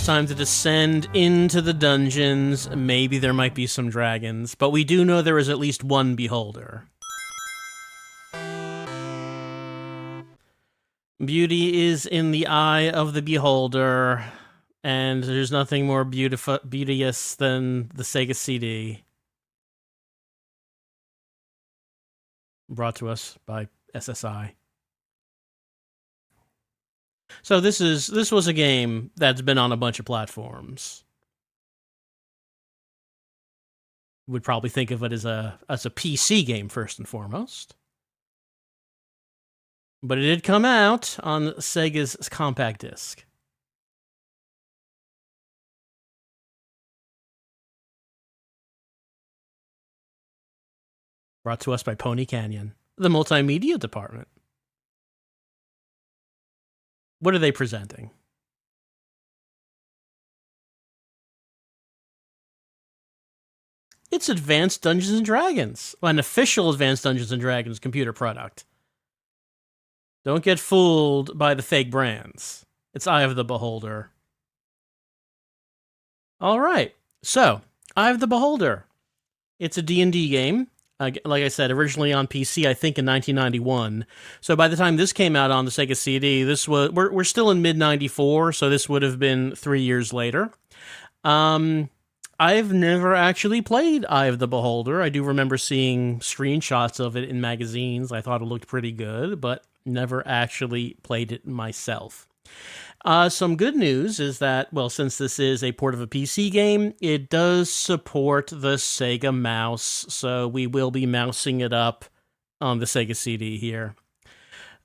time to descend into the dungeons. Maybe there might be some dragons, but we do know there is at least one beholder. Beauty is in the eye of the beholder, and there's nothing more beauteous than the Sega CD. Brought to us by SSI. So this was a game that's been on a bunch of platforms. Would probably think of it as a PC game first and foremost. But it did come out on Sega's compact disc. Brought to us by Pony Canyon, the multimedia department. What are they presenting? It's Advanced Dungeons & Dragons, an official Advanced Dungeons & Dragons computer product. Don't get fooled by the fake brands. It's Eye of the Beholder. All right, so Eye of the Beholder. It's a D&D game. Like I said, originally on PC, I think in 1991. So by the time this came out on the Sega CD, we're still in mid-94, so this would have been 3 years later. I've never actually played Eye of the Beholder. I do remember seeing screenshots of it in magazines. I thought it looked pretty good, but never actually played it myself. Some good news is that, well, since this is a port of a PC game, it does support the Sega mouse, so we will be mousing it up on the Sega CD here.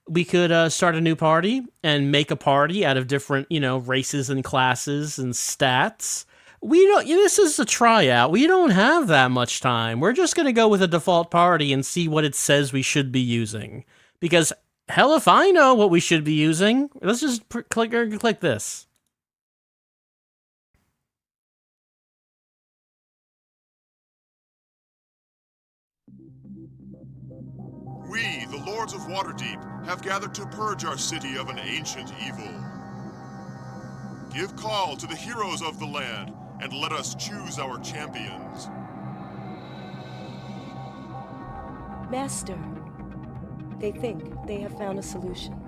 We could start a new party and make a party out of different, races and classes and stats. This is a tryout. We don't have that much time. We're just going to go with a default party and see what it says we should be using. Because hell if I know what we should be using. Let's just click this. We, the Lords of Waterdeep, have gathered to purge our city of an ancient evil. Give call to the heroes of the land, and let us choose our champions. Master, they think they have found a solution.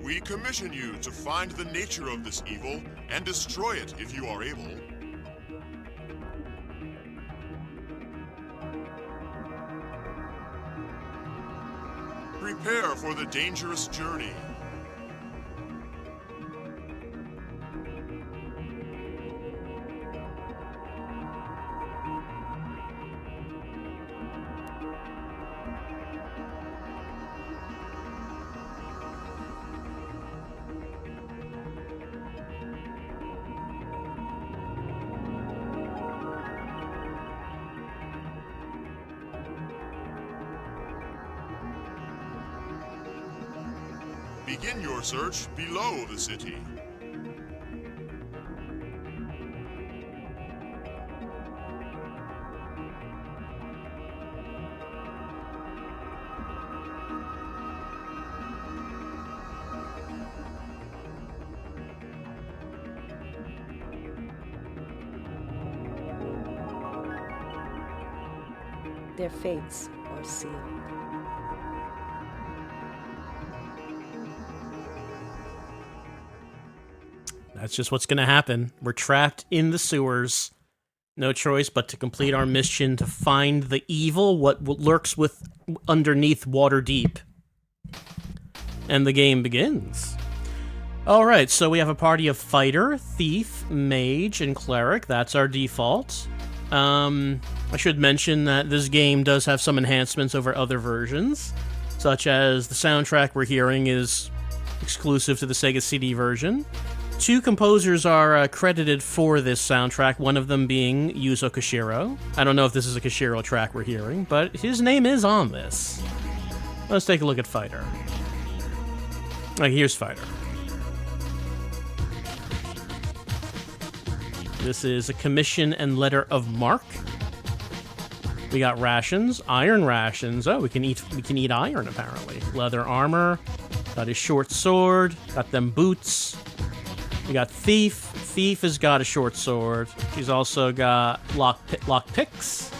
We commission you to find the nature of this evil and destroy it if you are able. Prepare for the dangerous journey. Begin your search below the city. Their fates are sealed. That's just what's going to happen. We're trapped in the sewers. No choice but to complete our mission to find the evil, what lurks underneath Waterdeep. And the game begins. Alright, so we have a party of fighter, thief, mage, and cleric. That's our default. I should mention that this game does have some enhancements over other versions, such as the soundtrack we're hearing is exclusive to the Sega CD version. 2 composers are credited for this soundtrack, one of them being Yuzo Koshiro. I don't know if this is a Koshiro track we're hearing, but his name is on this. Let's take a look at Fighter. Here's fighter. This is a commission and letter of marque. We got rations, iron rations. Oh, we can eat iron apparently. Leather armor. Got his short sword. Got them boots. We got thief. Thief has got a short sword. She's also got lock picks.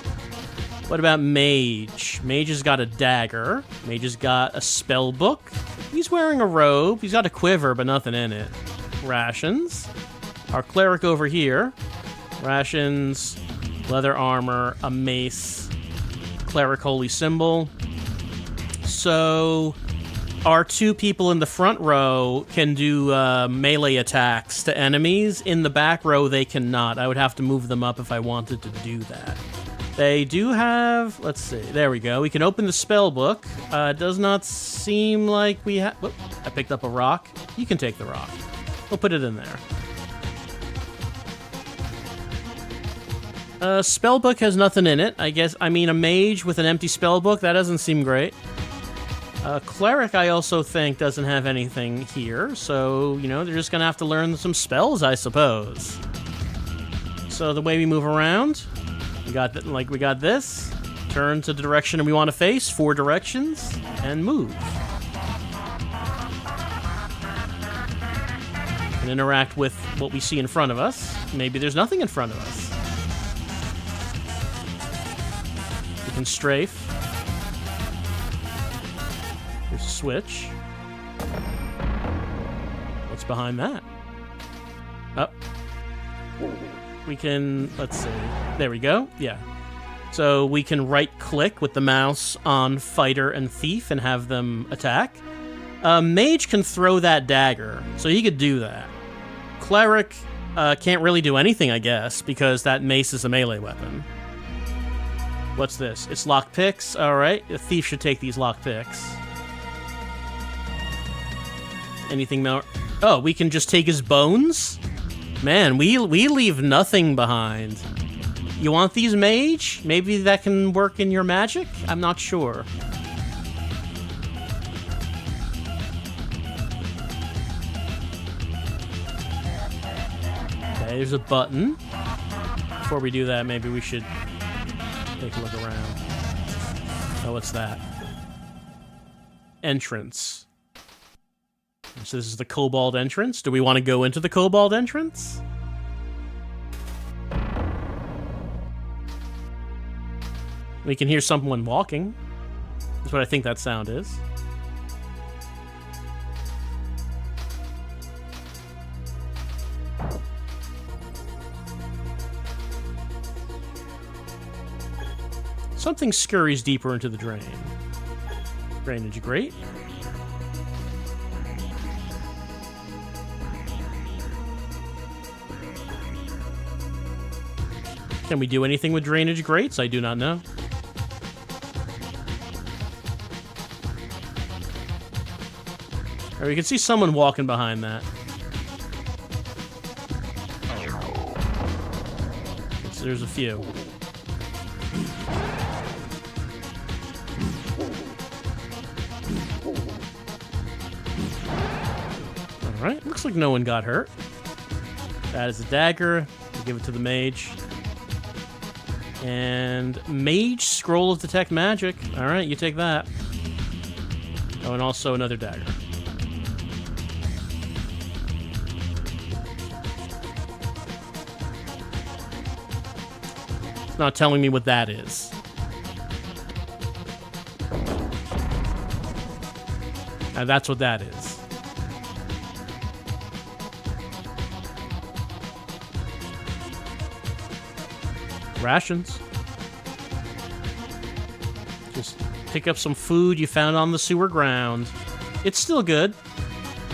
What about mage? Mage has got a dagger. Mage has got a spell book. He's wearing a robe. He's got a quiver, but nothing in it. Rations. Our cleric over here. Rations, leather armor, a mace, cleric holy symbol. So our two people in the front row can do melee attacks to enemies. In the back row, they cannot. I would have to move them up if I wanted to do that. They do have, let's see, there we go. We can open the spell book. Does not seem like we have, I picked up a rock. You can take the rock. We'll put it in there. Spellbook has nothing in it, I guess. I mean, a mage with an empty spellbook, that doesn't seem great. Cleric, I also think, doesn't have anything here, so, you know, they're just gonna have to learn some spells, I suppose. So the way we move around, we got this. Turn to the direction we want to face, 4 directions, and move. And interact with what we see in front of us. Maybe there's nothing in front of us. We can strafe. There's a switch. What's behind that? Oh. We can, let's see. There we go. Yeah. So we can right-click with the mouse on fighter and thief and have them attack. Mage can throw that dagger, so he could do that. Cleric can't really do anything, I guess, because that mace is a melee weapon. What's this? It's lockpicks. All right, the thief should take these lockpicks. Anything more? Oh, we can just take his bones? Man, we leave nothing behind. You want these, mage? Maybe that can work in your magic? I'm not sure. Okay, there's a button. Before we do that, maybe we should take a look around. Oh, what's that? Entrance. So this is the kobold entrance. Do we want to go into the kobold entrance? We can hear someone walking. That's what I think that sound is. Something scurries deeper into the drain. Drainage grate. Can we do anything with drainage grates? I do not know. Or we can see someone walking behind that. So there's a few. Alright, looks like no one got hurt. That is a dagger. We'll give it to the mage. And mage scroll of detect magic. Alright, you take that. Oh, and also another dagger. It's not telling me what that is. Now that's what that is. Rations. Just pick up some food you found on the sewer ground. It's still good.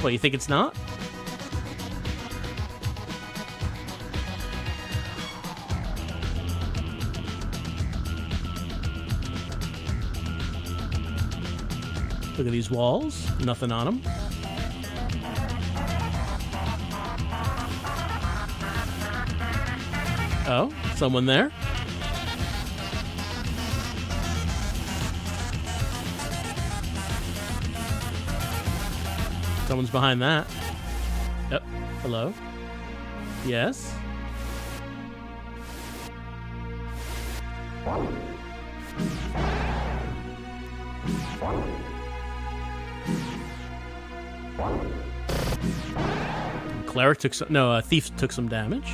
What, you think it's not? Look at these walls. Nothing on them. Oh, someone there? Someone's behind that. Yep. Hello? Yes? Cleric took some... No, Thief took some damage.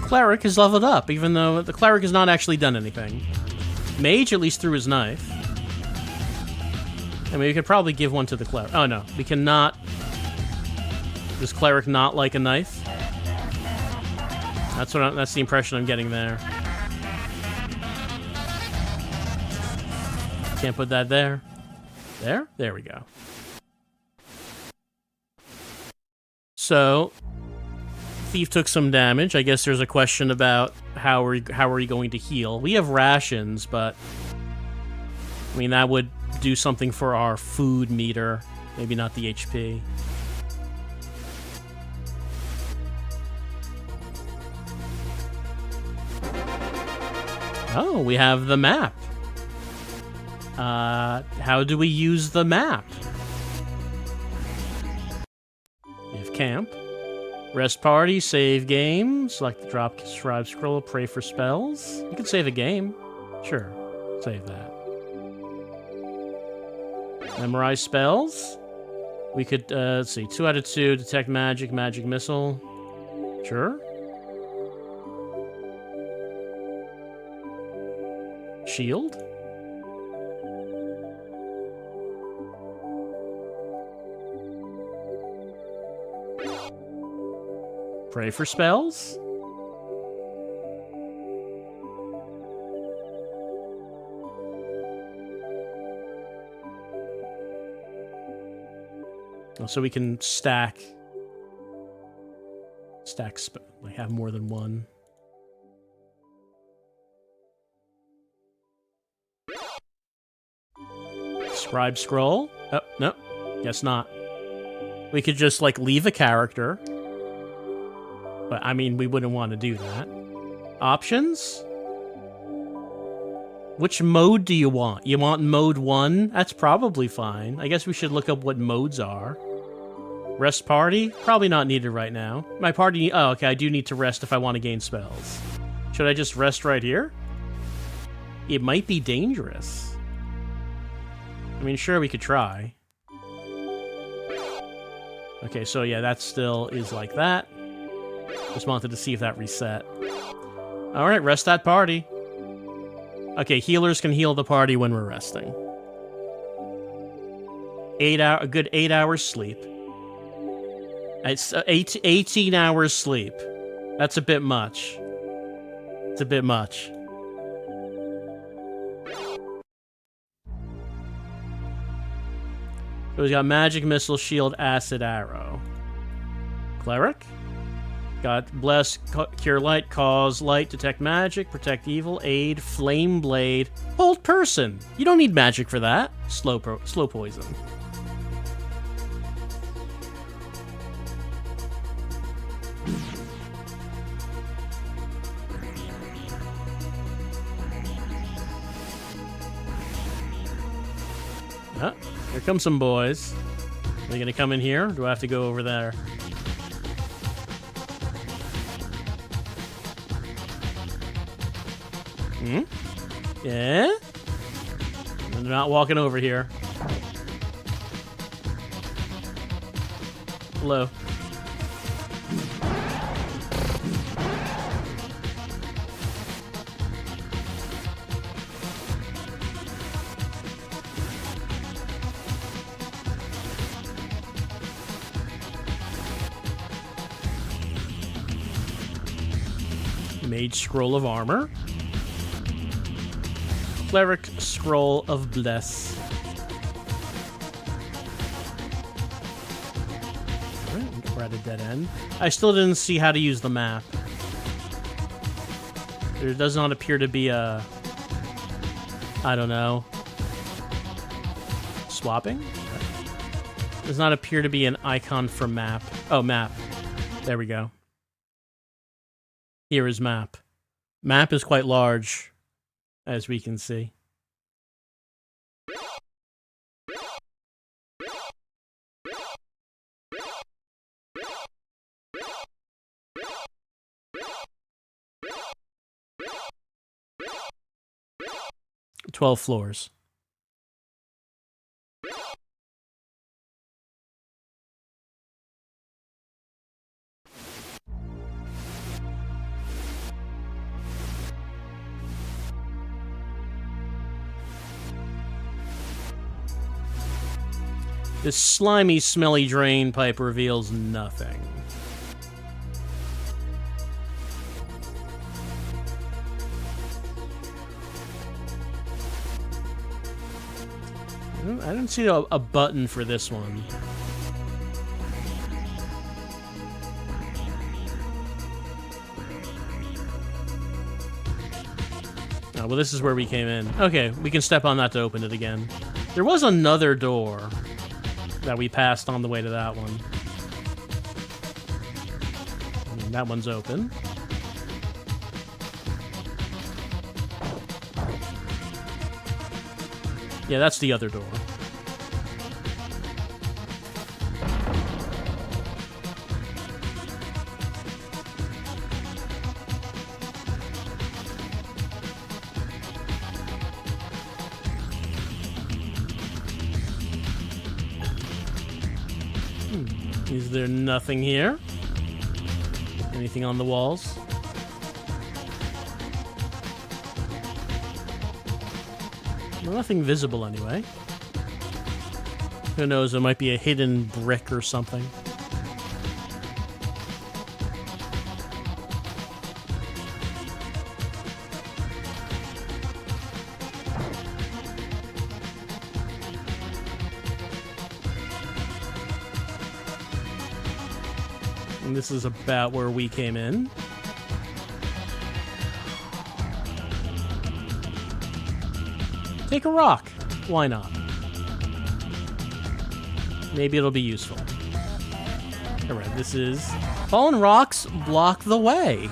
Cleric has leveled up, even though the Cleric has not actually done anything. Mage at least threw his knife. I mean, we could probably give one to the Cleric. Oh, no. We cannot... Does Cleric not like a knife? That's the impression I'm getting there. Can't put that there. There? There we go. So... Thief took some damage. I guess there's a question about how are we going to heal. We have rations, but I mean that would do something for our food meter. Maybe not the HP. Oh, we have the map. How do we use the map? We have camp. Rest party, save game, select the drop scribe scroll, pray for spells. You could save a game. Sure, save that. Memorize spells. We could, let's see, 2 out of 2, detect magic, magic missile. Sure. Shield. Pray for spells? Oh, so we can stack, like have more than one. Scribe scroll? Oh, no, guess not. We could just like leave a character. But, I mean, we wouldn't want to do that. Options? Which mode do you want? You want mode 1? That's probably fine. I guess we should look up what modes are. Rest party? Probably not needed right now. My party... Oh, okay, I do need to rest if I want to gain spells. Should I just rest right here? It might be dangerous. I mean, sure, we could try. Okay, so yeah, that still is like that. Just wanted to see if that reset. Alright, rest that party. Okay, healers can heal the party when we're resting. A good 8 hours sleep. It's 18 hours sleep. That's a bit much. It's a bit much. So we got magic, missile, shield, acid, arrow. Cleric? Got bless, cure light, cause light, detect magic, protect evil, aid, flame blade, hold person. You don't need magic for that. Slow poison. Ah, here come some boys. Are they gonna come in here? Or do I have to go over there? Hmm? Yeah? They're not walking over here. Hello. Mage Scroll of Armor. Cleric Scroll of Bless. Alright, we're at a dead end. I still didn't see how to use the map. There does not appear to be a... I don't know. swapping? Does not appear to be an icon for map. Oh, map. There we go. Here is map. Map is quite large, as we can see. "12 floors. This slimy, smelly drain pipe reveals nothing. I don't see a button for this one. Oh, well, this is where we came in. Okay, we can step on that to open it again. There was another door that we passed on the way to that one. And that one's open. Yeah, that's the other door. Is there nothing here? Anything on the walls? Well, nothing visible anyway. Who knows, it might be a hidden brick or something. And this is about where we came in. Take a rock. Why not? Maybe it'll be useful. Alright, this is... Fallen rocks block the way.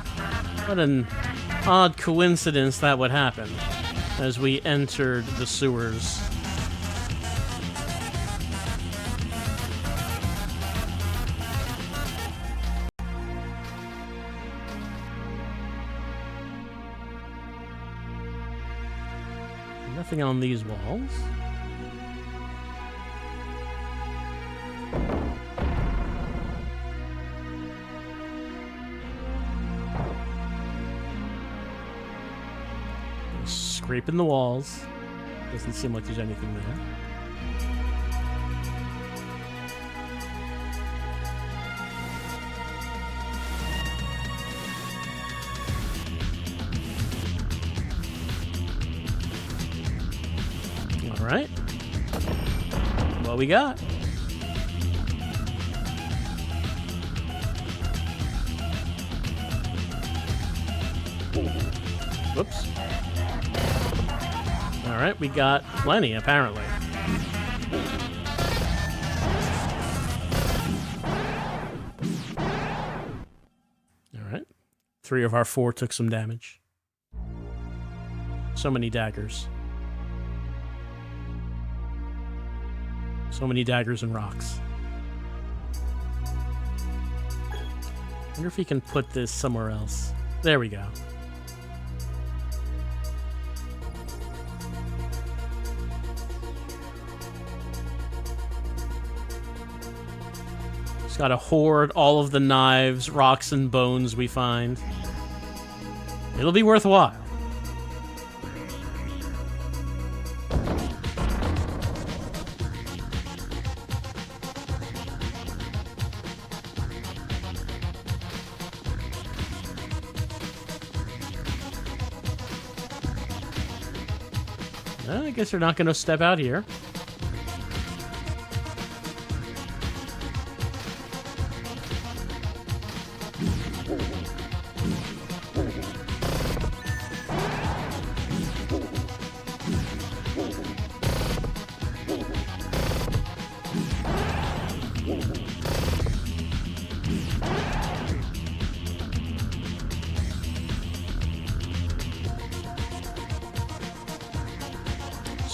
What an odd coincidence that would happen as we entered the sewers. Nothing on these walls. Scraping the walls. Doesn't seem like there's anything there. All right. What we got? Whoops. All right, we got plenty, apparently. All right. 3 of our 4 took some damage. So many daggers. So many daggers and rocks. Wonder if we can put this somewhere else. There we go. Just gotta hoard all of the knives, rocks, and bones we find. It'll be worthwhile. I guess they're not going to step out here.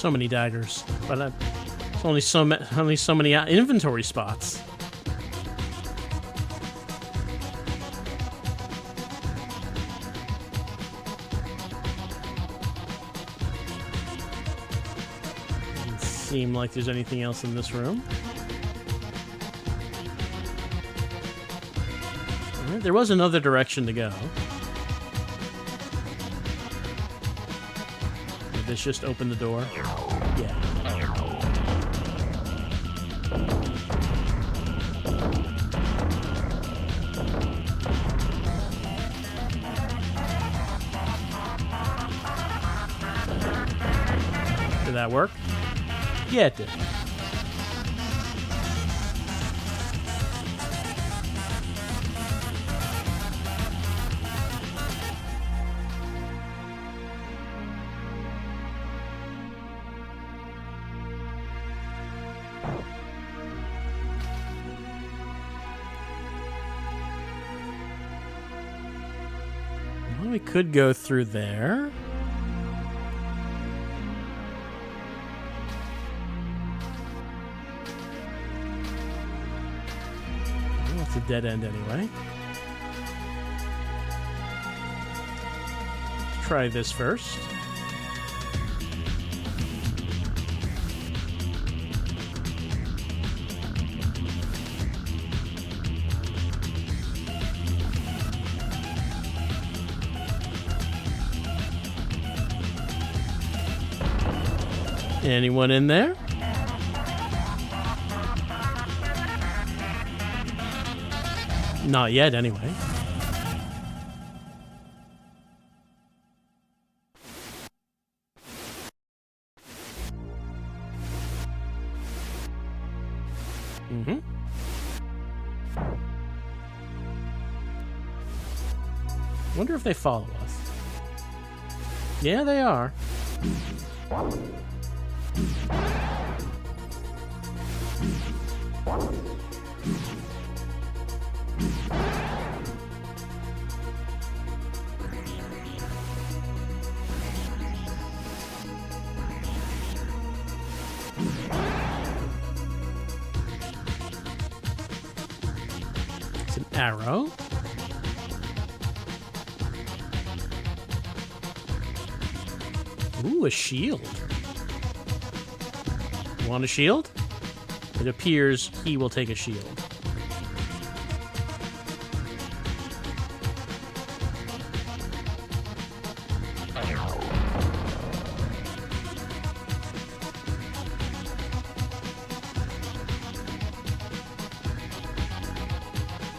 So many daggers, but it's only so many inventory spots. Doesn't seem like there's anything else in this room. All right, there was another direction to go. Did this just open the door? Yeah. Did that work? Yeah, it did. Well, we could go through there. Well, it's a dead end anyway. Let's try this first. Anyone in there? Not yet, anyway. Mm-hmm. Wonder if they follow us. Yeah, they are. It's an arrow. Ooh, a shield. Want a shield? It appears he will take a shield.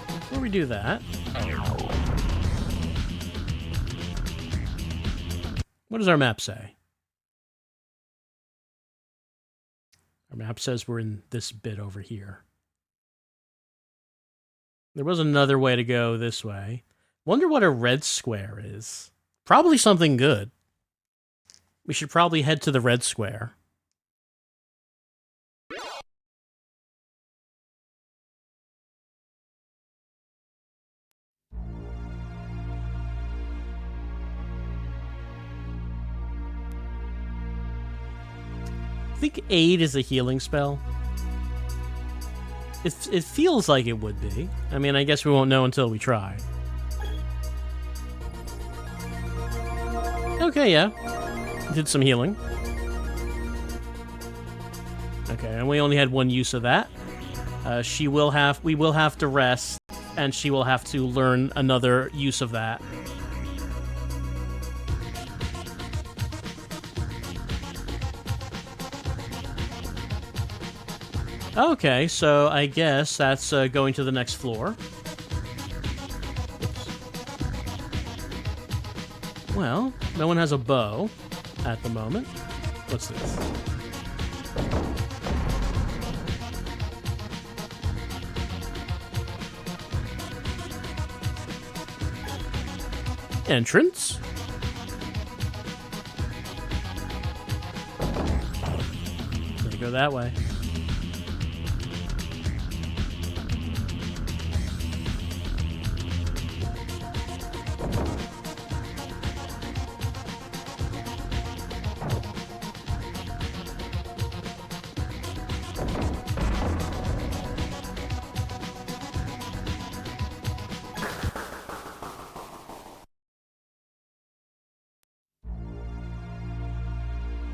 Before we do that, what does our map say? Our map says we're in this bit over here. There was another way to go this way. Wonder what a red square is. Probably something good. We should probably head to the red square. I think Aid is a healing spell. It feels like it would be. I mean, I guess we won't know until we try. Okay, yeah. Did some healing. Okay, and we only had one use of that. We will have to rest, and she will have to learn another use of that. Okay, so I guess that's going to the next floor. Oops. Well, no one has a bow at the moment. What's this? Entrance. Gotta go that way.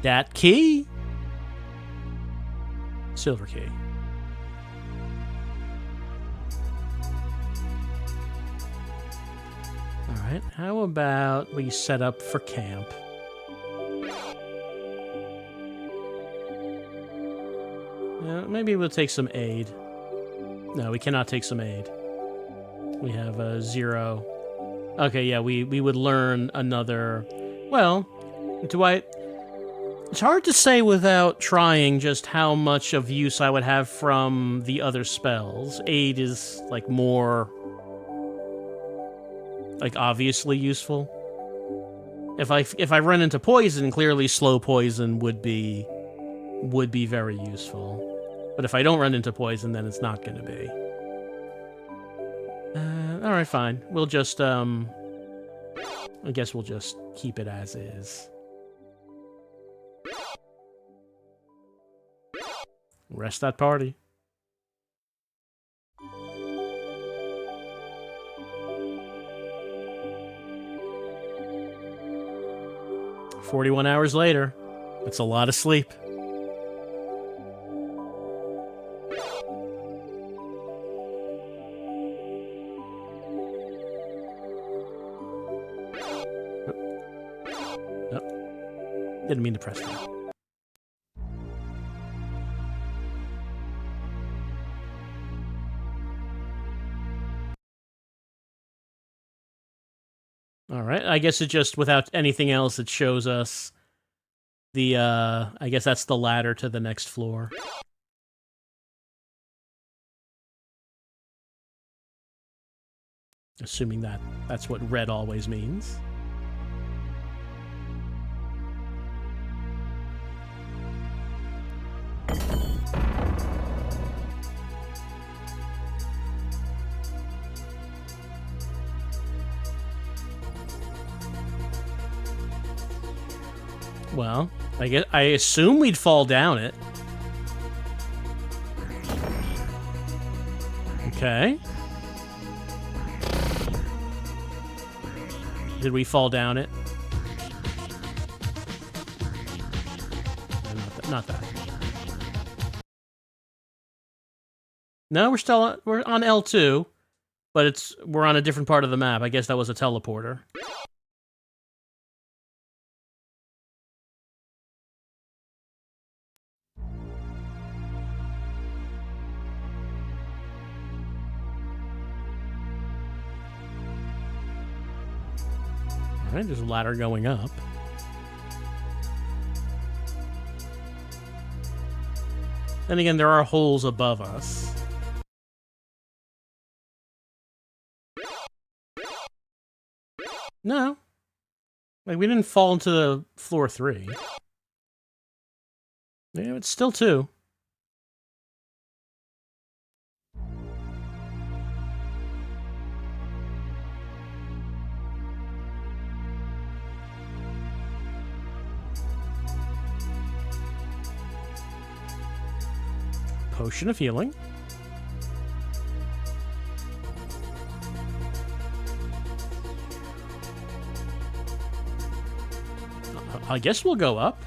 That key? Silver key. Alright, how about we set up for camp? Maybe we'll take some aid. No, we cannot take some aid. We have a 0. Okay, yeah, we would learn another... Well, do I... It's hard to say without trying just how much of use I would have from the other spells. Aid is, like, more... like, obviously useful. If I run into poison, clearly slow poison would be very useful. But if I don't run into poison, then it's not going to be. Alright, fine. We'll just, I guess we'll just keep it as is. Rest that party. "41 hours later." It's a lot of sleep. Didn't mean to press that. Alright, I guess it just, without anything else, it shows us the, I guess that's the ladder to the next floor. Assuming that's what red always means. Well, I assume we'd fall down it. Okay. Did we fall down it? No, not that. No, we're on L2, but we're on a different part of the map. I guess that was a teleporter. Alright, there's a ladder going up. Then again, there are holes above us. No. Like, we didn't fall into the floor 3. Yeah, it's still 2. Potion of healing. I guess we'll go up.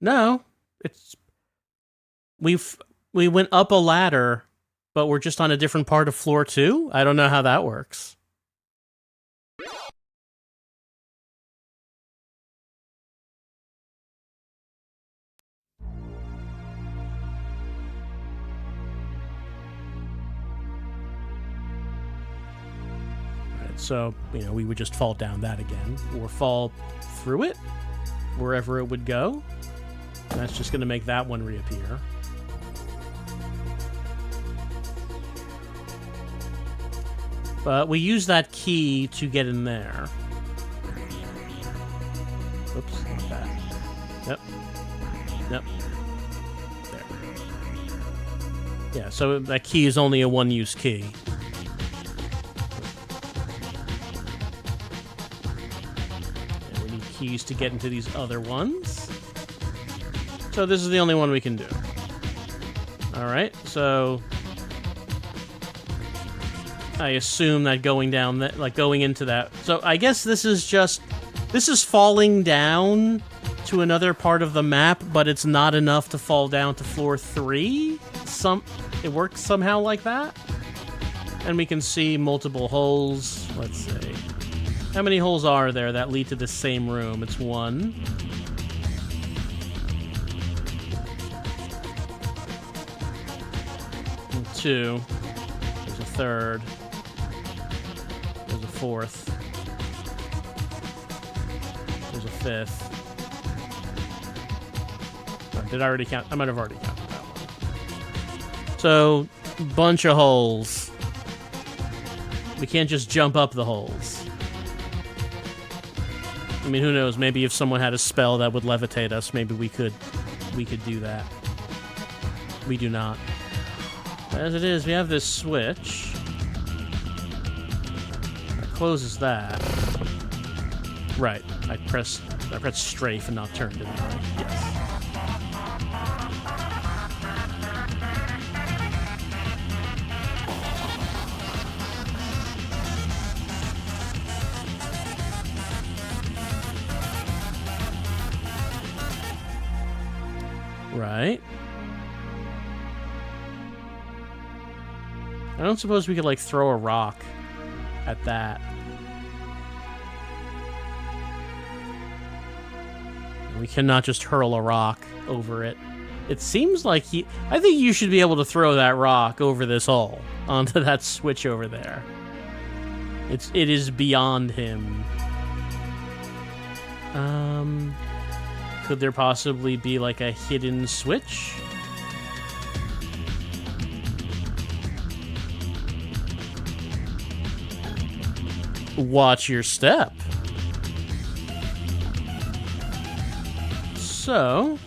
No, we went up a ladder, but we're just on a different part of floor 2? I don't know how that works. Right, so, we would just fall down that again, or fall through it, wherever it would go. And that's just going to make that one reappear. But we use that key to get in there. Oops, not that. Yep. Yep. There. Yeah, so that key is only a one-use key. And we need keys to get into these other ones. So this is the only one we can do. Alright, so I assume that going down that, like going into that. So I guess this is falling down to another part of the map, but it's not enough to fall down to floor 3. It works somehow like that. And we can see multiple holes. Let's see. How many holes are there that lead to the same room? It's 1. And 2. There's a 3rd. There's a 4th. There's a 5th. Did I already count? I might have already counted that one. So, bunch of holes. We can't just jump up the holes. I mean, who knows? Maybe if someone had a spell that would levitate us, maybe we could do that. We do not. As it is, we have this switch. That closes that. Right. I pressed strafe and not turned, didn't I? Yes. Right. I don't suppose we could, like, throw a rock at that. We cannot just hurl a rock over it. It seems like I think you should be able to throw that rock over this hole, onto that switch over there. It is beyond him. Could there possibly be, like, a hidden switch? Watch your step. So,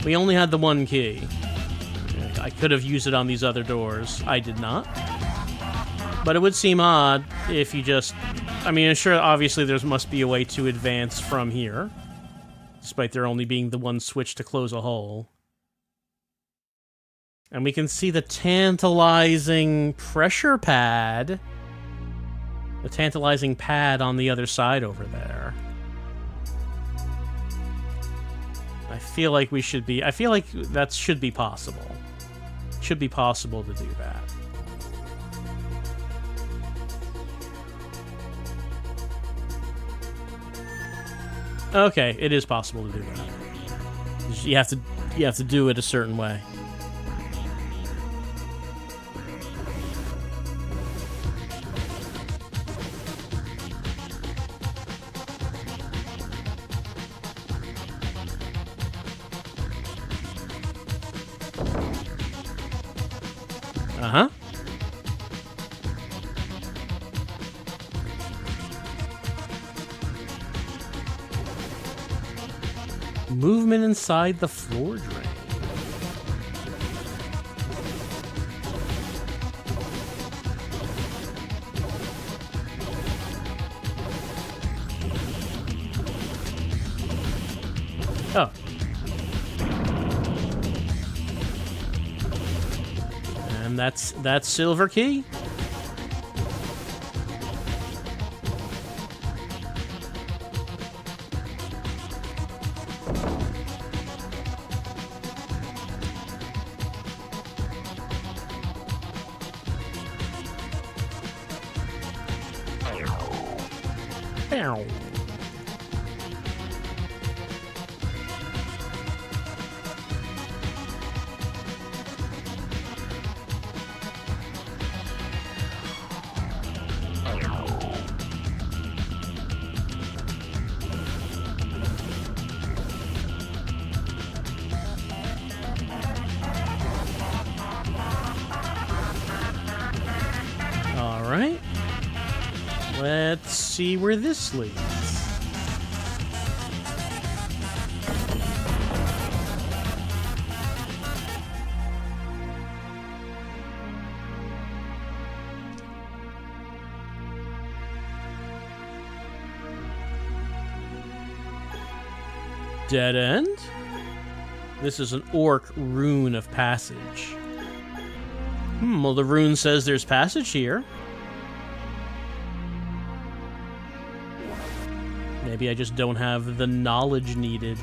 we only had the 1 key. I could have used it on these other doors. I did not. But it would seem odd if you just... I mean, sure, obviously there must be a way to advance from here, despite there only being the 1 switch to close a hole. And we can see the tantalizing pressure pad. The tantalizing pad on the other side over there. I feel like that should be possible. Should be possible to do that. Okay, it is possible to do that. You have to do it a certain way. Uh-huh. Movement inside the floor drain. Oh. And that's silver key? Bow. All right. Let's see where this leads. Dead end? This is an orc rune of passage. Well, the rune says there's passage here. Maybe I just don't have the knowledge needed.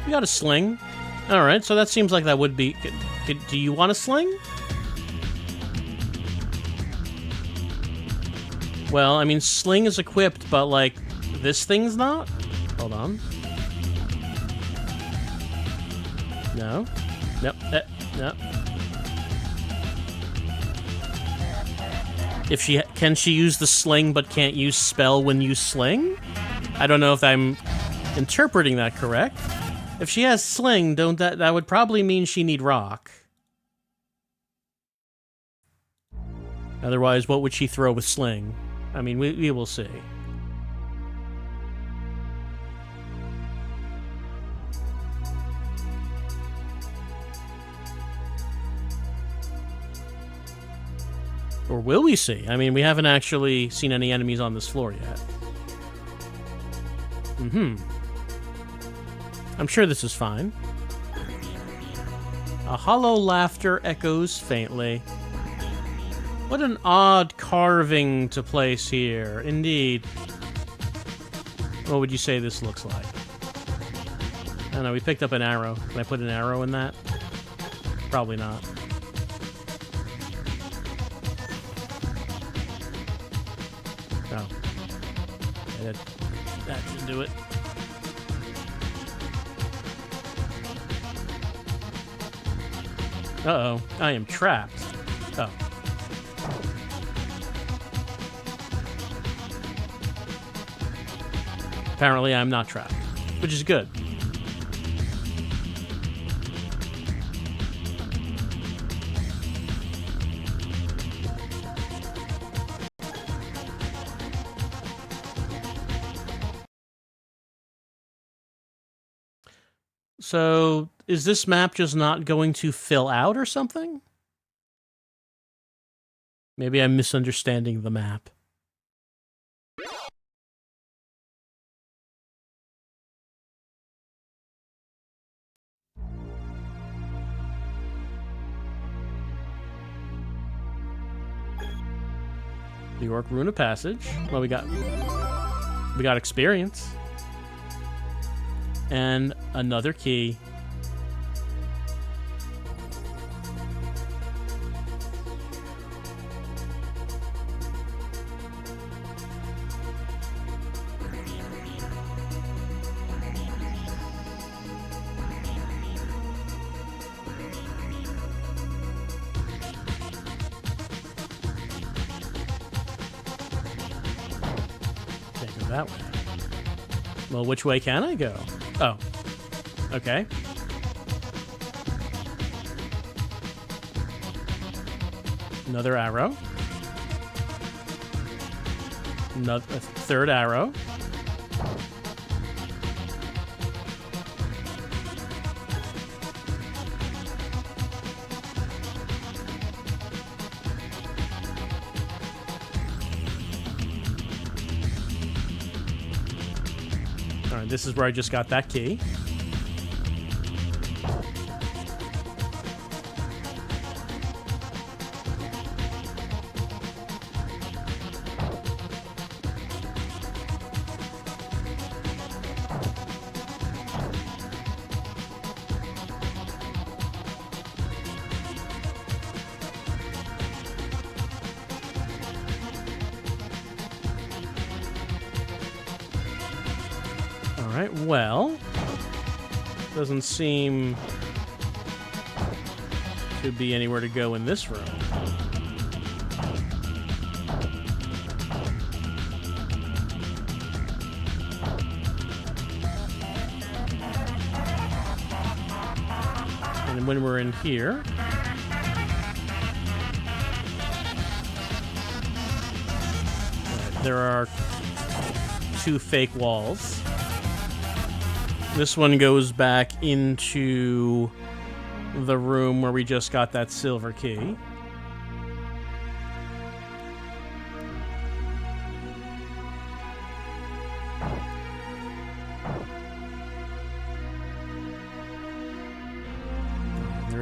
We got a sling. Alright, so that seems like that would be... do you want a sling? Well, I mean, sling is equipped, but, like, this thing's not? Hold on. No. Nope. Nope. Can she use the sling but can't use spell when you sling? I don't know if I'm interpreting that correct. If she has sling, that would probably mean she need rock. Otherwise, what would she throw with sling? I mean, we will see. Or will we see? I mean, we haven't actually seen any enemies on this floor yet. I'm sure this is fine. A hollow laughter echoes faintly. What an odd carving to place here. Indeed. What would you say this looks like? I don't know, we picked up an arrow. Can I put an arrow in that? Probably not. Oh. That didn't do it. Uh-oh. I am trapped. Oh. Apparently I'm not trapped, which is good. So, is this map just not going to fill out or something? Maybe I'm misunderstanding the map. The Orc Rune of Passage. Well, we got experience. And another key. Can't go that way. Well, which way can I go? Oh. Okay. Another arrow. A third arrow. All right, this is where I just got that key. Alright, well, doesn't seem to be anywhere to go in this room. And when we're in here, there are two fake walls. This one goes back into the room where we just got that silver key.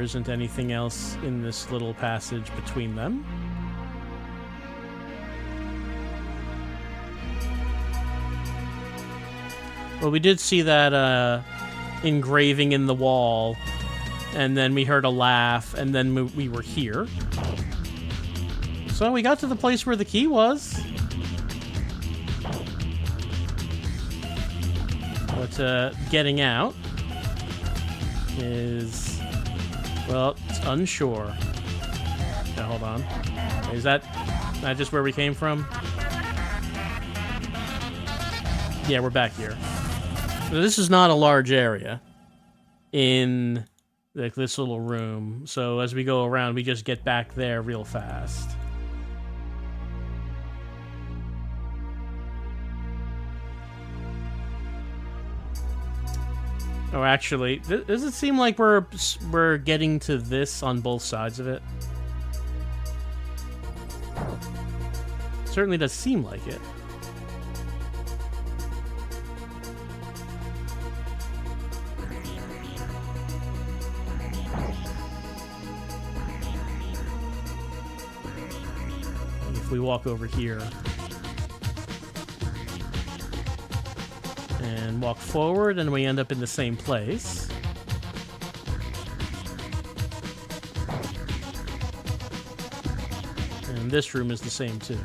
There isn't anything else in this little passage between them. Well, we did see that engraving in the wall, and then we heard a laugh, and then we were here. So we got to the place where the key was. But getting out is, well, it's unsure. Okay, hold on. Is that just where we came from? Yeah, we're back here. So this is not a large area in like this little room. So as we go around, we just get back there real fast. Oh, actually, does it seem like we're getting to this on both sides of it? Certainly does seem like it. If we walk over here and walk forward, and we end up in the same place. And this room is the same too.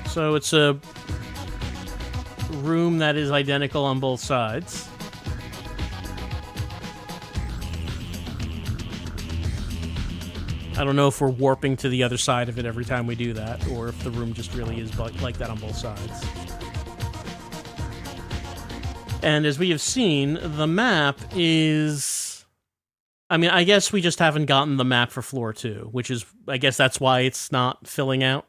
So it's a room that is identical on both sides. I don't know if we're warping to the other side of it every time we do that, or if the room just really is like that on both sides. And as we have seen, the map is... I mean, I guess we just haven't gotten the map for floor 2, which is... I guess that's why it's not filling out.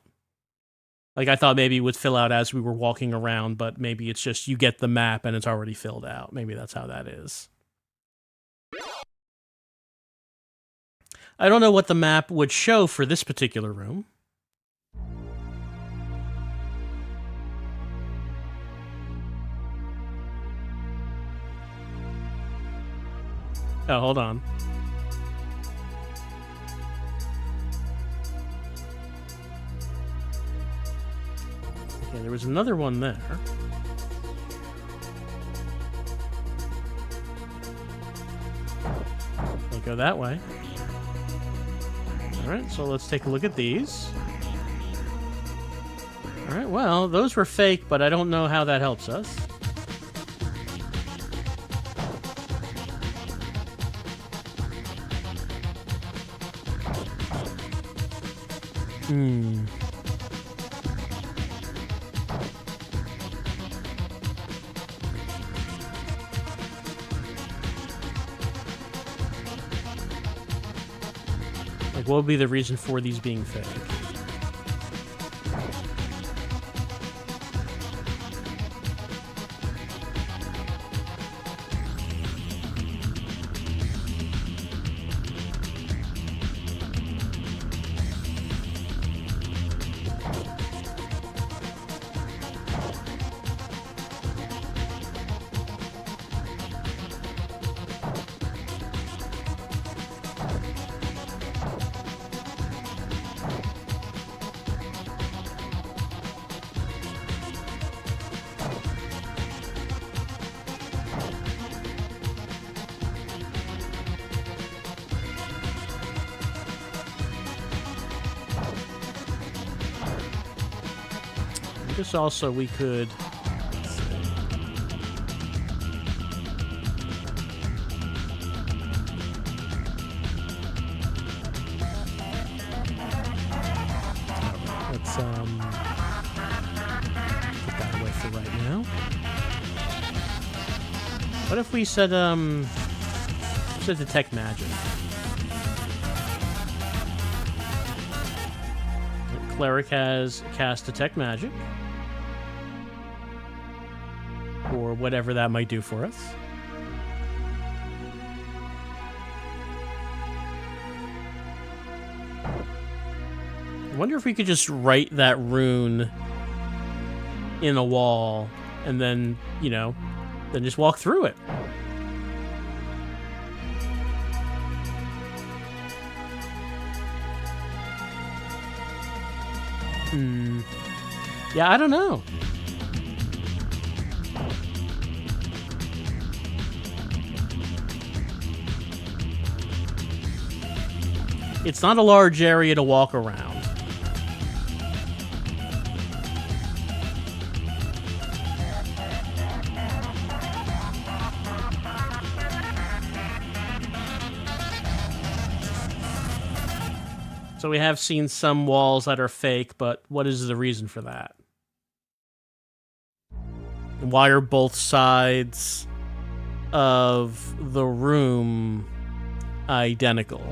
Like, I thought maybe it would fill out as we were walking around, but maybe it's just you get the map and it's already filled out. Maybe that's how that is. I don't know what the map would show for this particular room. Oh, hold on. Okay, there was another one there. We'll go that way. Alright, so let's take a look at these. Alright, well, those were fake, but I don't know how that helps us. Like, what would be the reason for these being fake? I guess also we could... Let's put that away for right now. What if we said detect magic? The cleric has cast detect magic, or whatever that might do for us. I wonder if we could just write that rune in a wall and then, you know, then just walk through it. Yeah, I don't know. It's not a large area to walk around. So we have seen some walls that are fake, but what is the reason for that? And why are both sides of the room identical?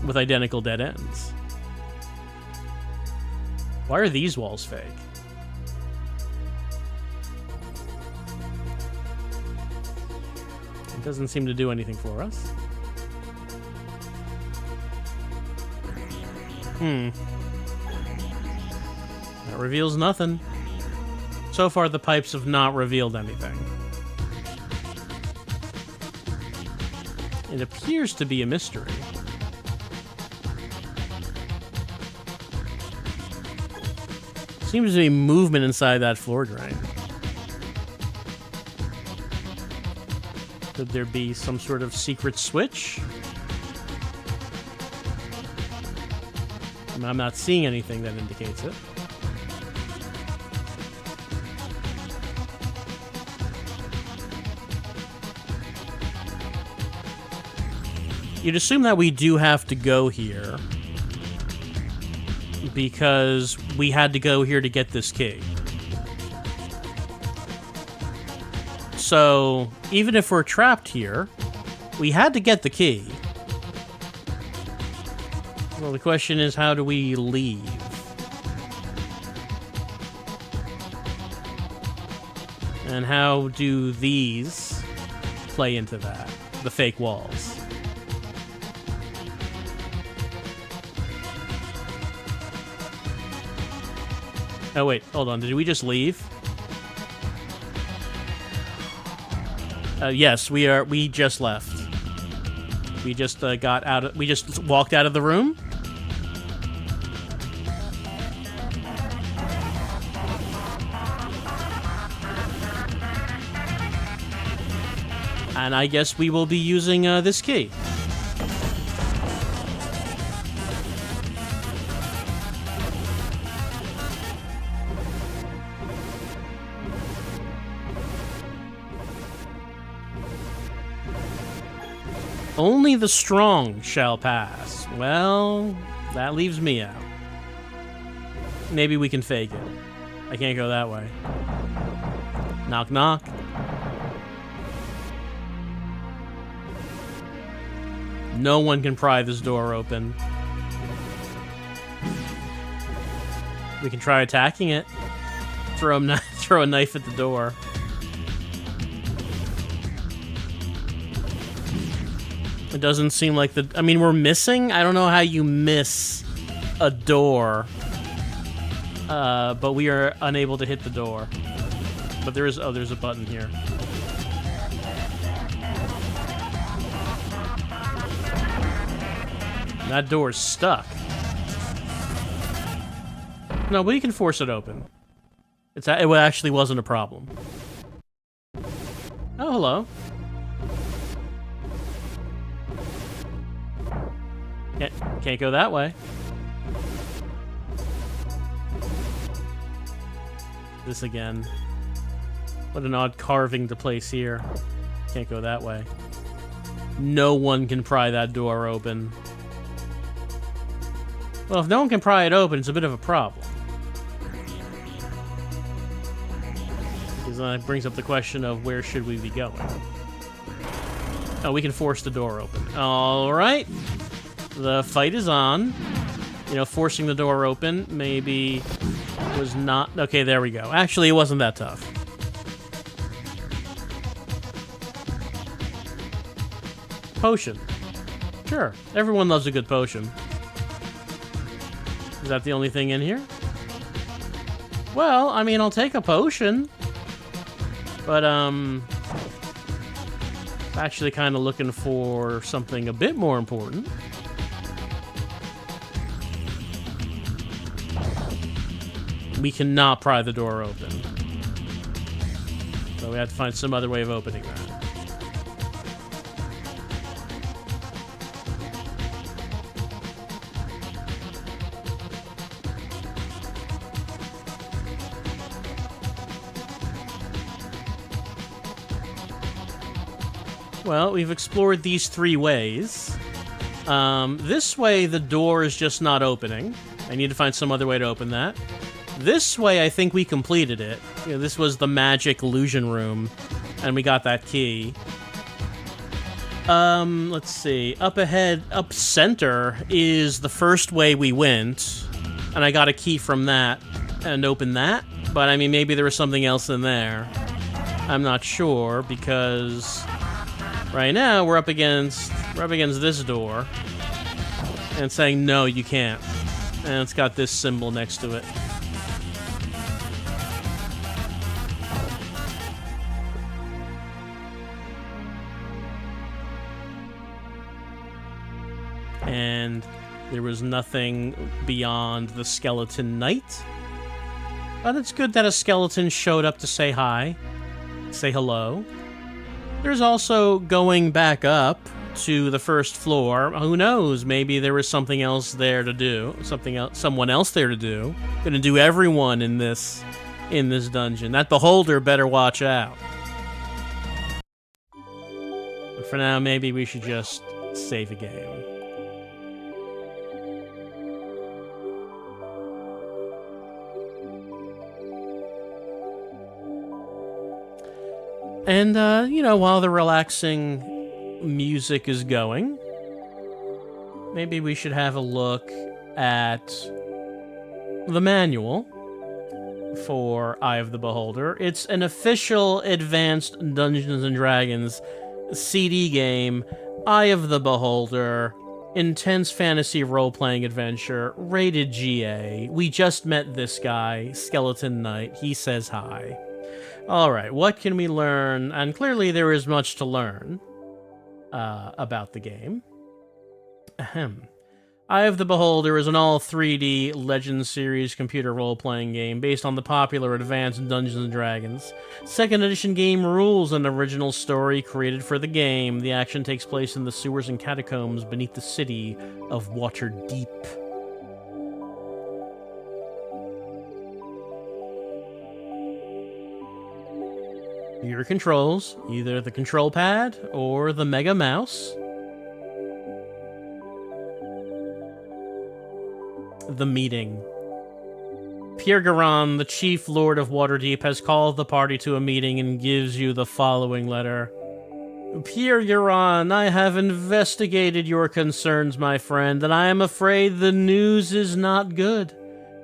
With identical dead ends. Why are these walls fake? It doesn't seem to do anything for us. That reveals nothing. So far, the pipes have not revealed anything. It appears to be a mystery. Seems to be movement inside that floor drain. Could there be some sort of secret switch? I mean, I'm not seeing anything that indicates it. You'd assume that we do have to go here because we had to go here to get this key. So, even if we're trapped here, we had to get the key. Well, the question is, how do we leave? And how do these play into that? The fake walls. Oh, wait, hold on. Did we just leave? Yes, we just left. We just got out of... We just walked out of the room? And I guess we will be using this key. Only the strong shall pass. Well, that leaves me out. Maybe we can fake it. I can't go that way. Knock, knock. No one can pry this door open. We can try attacking it. Throw a knife at the door. It doesn't seem like the... I mean, we're missing? I don't know how you miss a door. But we are unable to hit the door. But there is... Oh, there's a button here. That door's stuck. No, but you can force it open. It actually wasn't a problem. Oh, hello. Can't go that way. This again. What an odd carving to place here. Can't go that way. No one can pry that door open. Well, if no one can pry it open, it's a bit of a problem. Because that brings up the question of where should we be going. Oh, we can force the door open. Alright. The fight is on. You know, forcing the door open maybe was not... Okay, there we go. Actually, it wasn't that tough. Potion. Sure. Everyone loves a good potion. Is that the only thing in here? Well, I mean, I'll take a potion. But, actually kind of looking for something a bit more important. We cannot pry the door open. So we have to find some other way of opening that. Well, we've explored these 3 ways. This way, the door is just not opening. I need to find some other way to open that. This way, I think we completed it. You know, this was the magic illusion room, and we got that key. Let's see. Up ahead, up center is the first way we went, and I got a key from that and opened that. But, I mean, maybe there was something else in there. I'm not sure, because right now we're up against this door, and it's saying, no, you can't. And it's got this symbol next to it. And there was nothing beyond the skeleton knight. But it's good that a skeleton showed up to say hi, say hello. There's also going back up to the first floor. Who knows? Maybe there was something else there to do. Someone else there to do. Gonna do everyone in this dungeon. That beholder better watch out. But for now, maybe we should just save a game. And, while the relaxing music is going, maybe we should have a look at the manual for Eye of the Beholder. It's an official advanced Dungeons & Dragons CD game, Eye of the Beholder, intense fantasy role-playing adventure, rated GA. We just met this guy, Skeleton Knight. He says hi. Alright, what can we learn? And clearly there is much to learn about the game. Ahem. Eye of the Beholder is an all 3D Legends series computer role-playing game based on the popular Advanced Dungeons & Dragons. Second edition game rules an original story created for the game. The action takes place in the sewers and catacombs beneath the city of Waterdeep. Your controls, either the control pad or the Mega Mouse. The meeting. Pierre Garan, the chief lord of Waterdeep, has called the party to a meeting and gives you the following letter. Pierre Garan, I have investigated your concerns, my friend, and I am afraid the news is not good.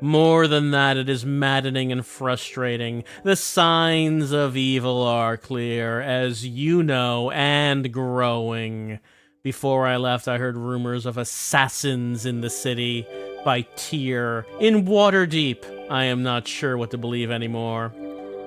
More than that, it is maddening and frustrating. The signs of evil are clear, as you know, and growing. Before I left, I heard rumors of assassins in the city by Tyr in Waterdeep. I am not sure what to believe anymore.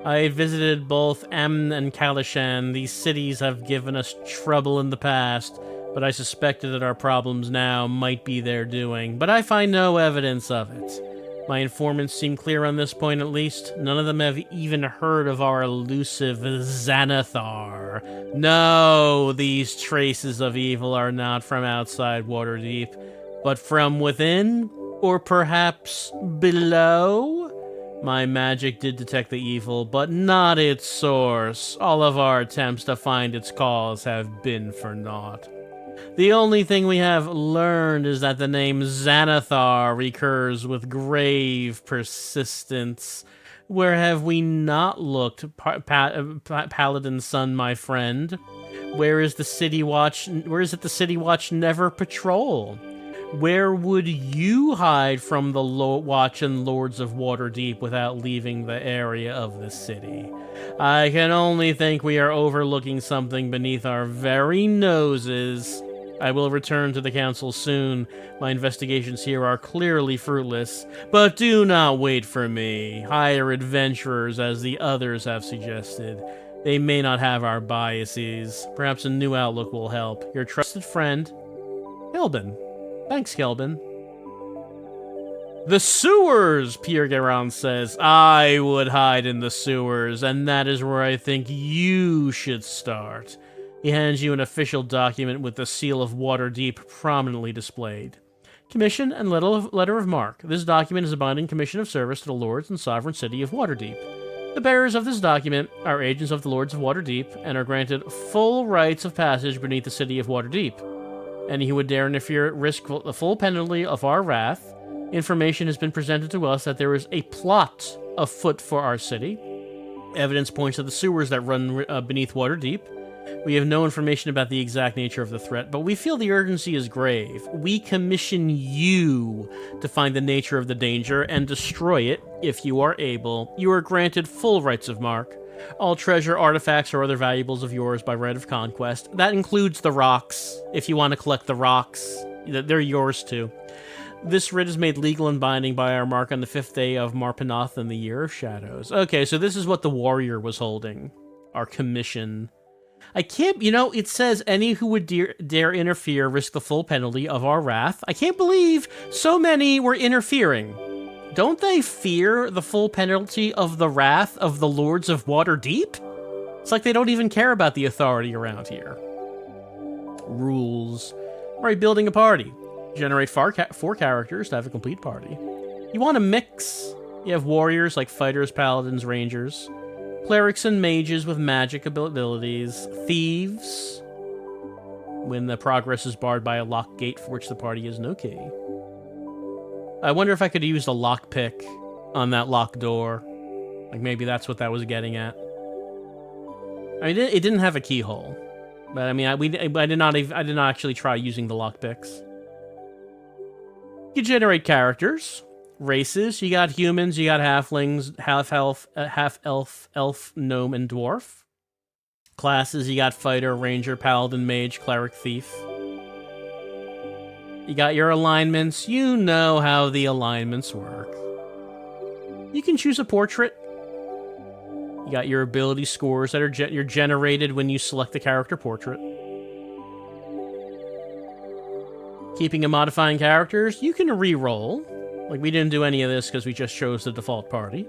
I visited both Amn and Kalishan. These cities have given us trouble in the past, but I suspected that our problems now might be their doing, but I find no evidence of it. My informants seem clear on this point, at least. None of them have even heard of our elusive Xanathar. No, these traces of evil are not from outside Waterdeep, but from within, or perhaps below? My magic did detect the evil, but not its source. All of our attempts to find its cause have been for naught. The only thing we have learned is that the name Xanathar recurs with grave persistence. Where have we not looked, Paladin's son, my friend? Where is the City Watch? Where is it the City Watch never patrol? Where would you hide from the Watch and Lords of Waterdeep without leaving the area of the city? I can only think we are overlooking something beneath our very noses. I will return to the council soon. My investigations here are clearly fruitless, but do not wait for me. Hire adventurers as the others have suggested. They may not have our biases. Perhaps a new outlook will help. Your trusted friend, Kelvin. Thanks, Kelvin. The sewers, Pierre Guérin says. I would hide in the sewers, and that is where I think you should start. He hands you an official document with the seal of Waterdeep prominently displayed. Commission and letter of marque. This document is a binding commission of service to the Lords and Sovereign City of Waterdeep. The bearers of this document are agents of the Lords of Waterdeep and are granted full rights of passage beneath the City of Waterdeep. Any who would dare interfere risk the full penalty of our wrath. Information has been presented to us that there is a plot afoot for our city. Evidence points to the sewers that run beneath Waterdeep. We have no information about the exact nature of the threat, but we feel the urgency is grave. We commission you to find the nature of the danger and destroy it if you are able. You are granted full rights of marque. All treasure, artifacts, or other valuables of yours by right of conquest. That includes the rocks. If you want to collect the rocks, they're yours too. This writ is made legal and binding by our mark on the 5th day of Marpanoth in the Year of Shadows. Okay, so this is what the warrior was holding. Our commission. I can't, it says any who would dare interfere risk the full penalty of our wrath. I can't believe so many were interfering. Don't they fear the full penalty of the wrath of the Lords of Waterdeep? It's like they don't even care about the authority around here. Rules. All right, building a party. Generate 4 characters to have a complete party. You want a mix. You have warriors like fighters, paladins, rangers. Clerics and mages with magic abilities. Thieves. When the progress is barred by a locked gate for which the party has no key. I wonder if I could use the lockpick on that locked door. Like maybe that's what that was getting at. I mean, it didn't have a keyhole. But I mean, I did not actually try using the lockpicks. You generate characters, races. You got humans, you got halflings, half-elf, elf, gnome, and dwarf. Classes, you got fighter, ranger, paladin, mage, cleric, thief. You got your alignments. You know how the alignments work. You can choose a portrait. You got your ability scores that are you're generated when you select the character portrait. Keeping and modifying characters, you can re-roll. Like, we didn't do any of this because we just chose the default party.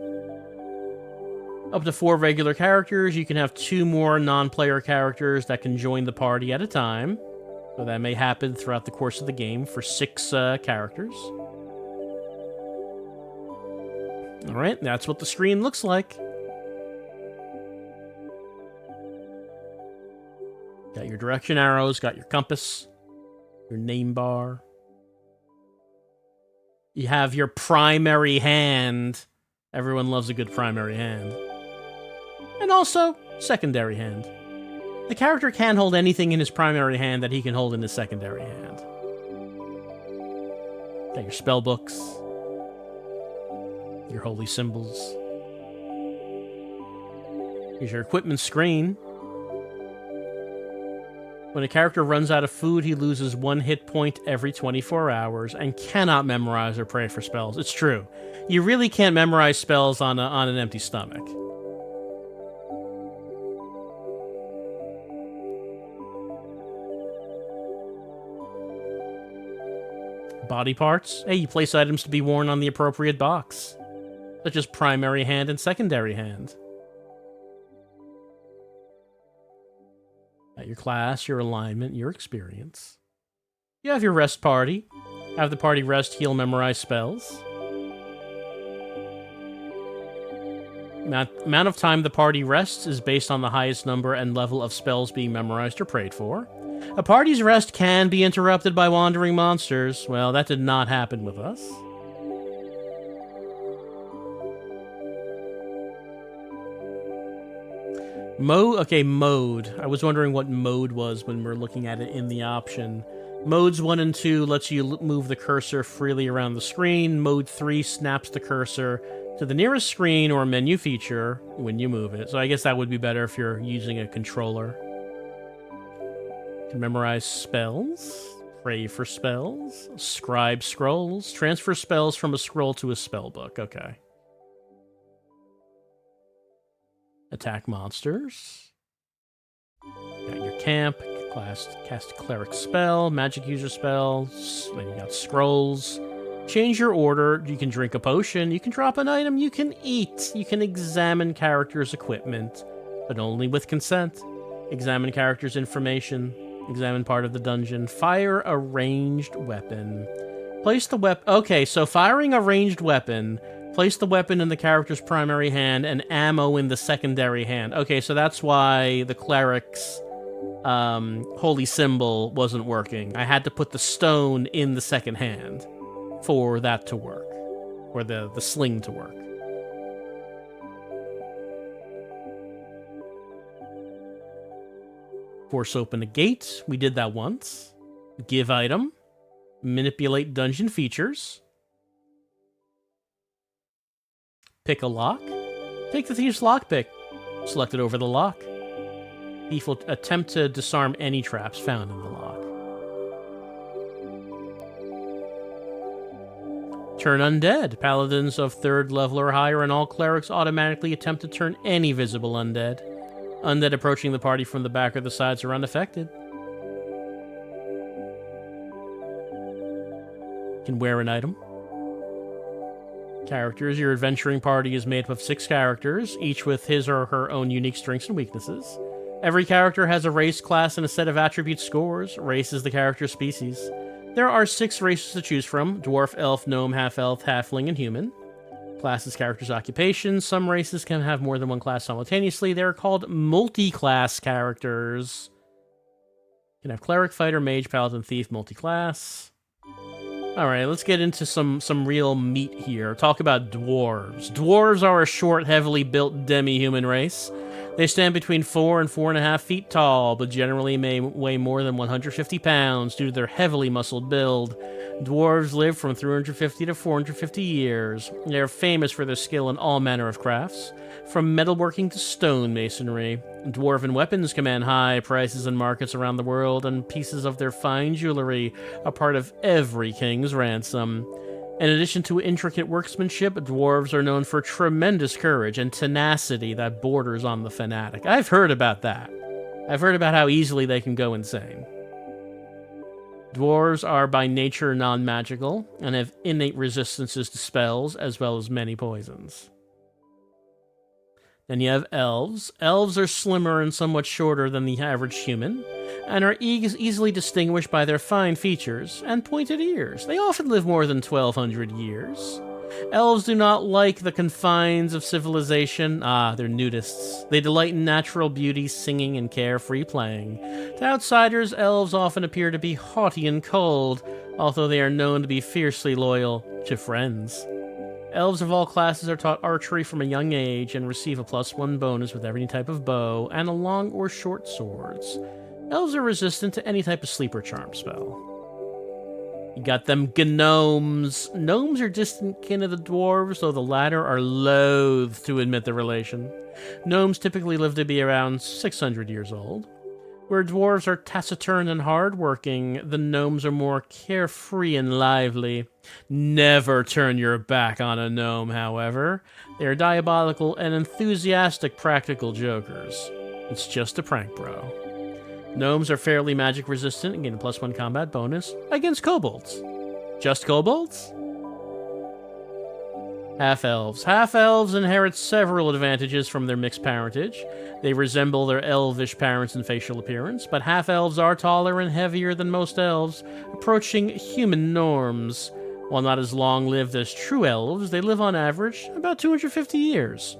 Up to 4 regular characters, you can have 2 more non-player characters that can join the party at a time. So that may happen throughout the course of the game for 6 characters. Alright, that's what the screen looks like. Got your direction arrows, got your compass. Your name bar. You have your primary hand. Everyone loves a good primary hand. And also, secondary hand. The character can hold anything in his primary hand that he can hold in his secondary hand. Got your spell books. Your holy symbols. Here's your equipment screen. When a character runs out of food, he loses 1 hit point every 24 hours and cannot memorize or pray for spells. It's true. You really can't memorize spells on an empty stomach. Body parts. Hey, you place items to be worn on the appropriate box, such as primary hand and secondary hand. Your class, your alignment, your experience. You have your rest party. Have the party rest, heal, memorize spells. Amount of time the party rests is based on the highest number and level of spells being memorized or prayed for. A party's rest can be interrupted by wandering monsters. Well, that did not happen with us. Mode. I was wondering what mode was when we're looking at it in the option. Modes 1 and 2 lets you move the cursor freely around the screen. Mode 3 snaps the cursor to the nearest screen or menu feature when you move it. So I guess that would be better if you're using a controller. can memorize spells, pray for spells, scribe scrolls, transfer spells from a scroll to a spell book. Okay. Attack monsters. Got your camp, cast a cleric spell, magic user spell, then you got scrolls. Change your order, you can drink a potion, you can drop an item, you can eat, you can examine characters' equipment, but only with consent. Examine characters' information, examine part of the dungeon, fire a ranged weapon. Place the weapon. Okay, so firing a ranged weapon, place the weapon in the character's primary hand and ammo in the secondary hand. Okay, so that's why the cleric's holy symbol wasn't working. I had to put the stone in the second hand for that to work, or the sling to work. Force open a gate. We did that once. Give item. Manipulate dungeon features. Pick a lock. Take the thief's lockpick. Select it over the lock. Thief will attempt to disarm any traps found in the lock. Turn undead. Paladins of 3rd level or higher and all clerics automatically attempt to turn any visible undead. Undead approaching the party from the back or the sides are unaffected. Can wear an item. Characters. Your adventuring party is made up of 6 characters, each with his or her own unique strengths and weaknesses. Every character has a race, class, and a set of attribute scores. Race is the character's species. There are 6 races to choose from: dwarf, elf, gnome, half-elf, halfling, and human. Class is character's occupation. Some races can have more than one class simultaneously. They're called multi-class characters. You can have cleric, fighter, mage, paladin, thief, multi-class. Alright, let's get into some real meat here. Talk about dwarves. Dwarves are a short, heavily built demi-human race. They stand between 4 and 4.5 feet tall, but generally may weigh more than 150 pounds due to their heavily muscled build. Dwarves live from 350 to 450 years. They are famous for their skill in all manner of crafts, from metalworking to stonemasonry. Dwarven weapons command high prices in markets around the world, and pieces of their fine jewelry are part of every king's ransom. In addition to intricate workmanship, dwarves are known for tremendous courage and tenacity that borders on the fanatic. I've heard about that. I've heard about how easily they can go insane. Dwarves are by nature non-magical and have innate resistances to spells as well as many poisons. Then you have elves. Elves are slimmer and somewhat shorter than the average human, and are easily distinguished by their fine features and pointed ears. They often live more than 1,200 years. Elves do not like the confines of civilization. They're nudists. They delight in natural beauty, singing, and carefree playing. To outsiders, elves often appear to be haughty and cold, although they are known to be fiercely loyal to friends. Elves of all classes are taught archery from a young age and receive a +1 bonus with every type of bow and a long or short swords. Elves are resistant to any type of sleep or charm spell. You got them gnomes. Gnomes are distant kin of the dwarves, though the latter are loath to admit the relation. Gnomes typically live to be around 600 years old. Where dwarves are taciturn and hardworking, the gnomes are more carefree and lively. Never turn your back on a gnome, however. They are diabolical and enthusiastic practical jokers. It's just a prank, bro. Gnomes are fairly magic resistant and gain a +1 combat bonus against kobolds. Just kobolds? Half-elves. Half-elves inherit several advantages from their mixed parentage. They resemble their elvish parents in facial appearance, but half-elves are taller and heavier than most elves, approaching human norms. While not as long-lived as true elves, they live on average about 250 years.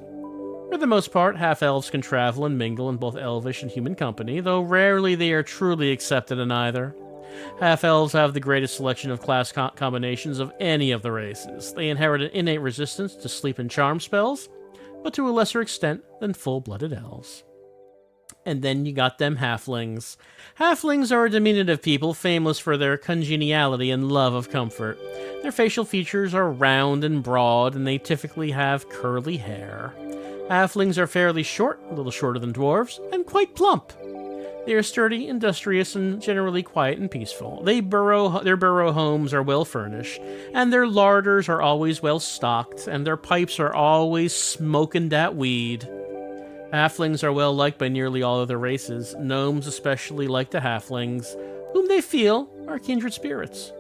For the most part, half-elves can travel and mingle in both elvish and human company, though rarely they are truly accepted in either. Half-elves have the greatest selection of class combinations of any of the races. They inherit an innate resistance to sleep and charm spells, but to a lesser extent than full-blooded elves. And then you got them halflings. Halflings are a diminutive people famous for their congeniality and love of comfort. Their facial features are round and broad, and they typically have curly hair. Halflings are fairly short, a little shorter than dwarves, and quite plump. They are sturdy, industrious, and generally quiet and peaceful. Their burrow homes are well furnished, and their larders are always well stocked, and their pipes are always smoking that weed. Halflings are well liked by nearly all other races. Gnomes especially like the halflings, whom they feel are kindred spirits.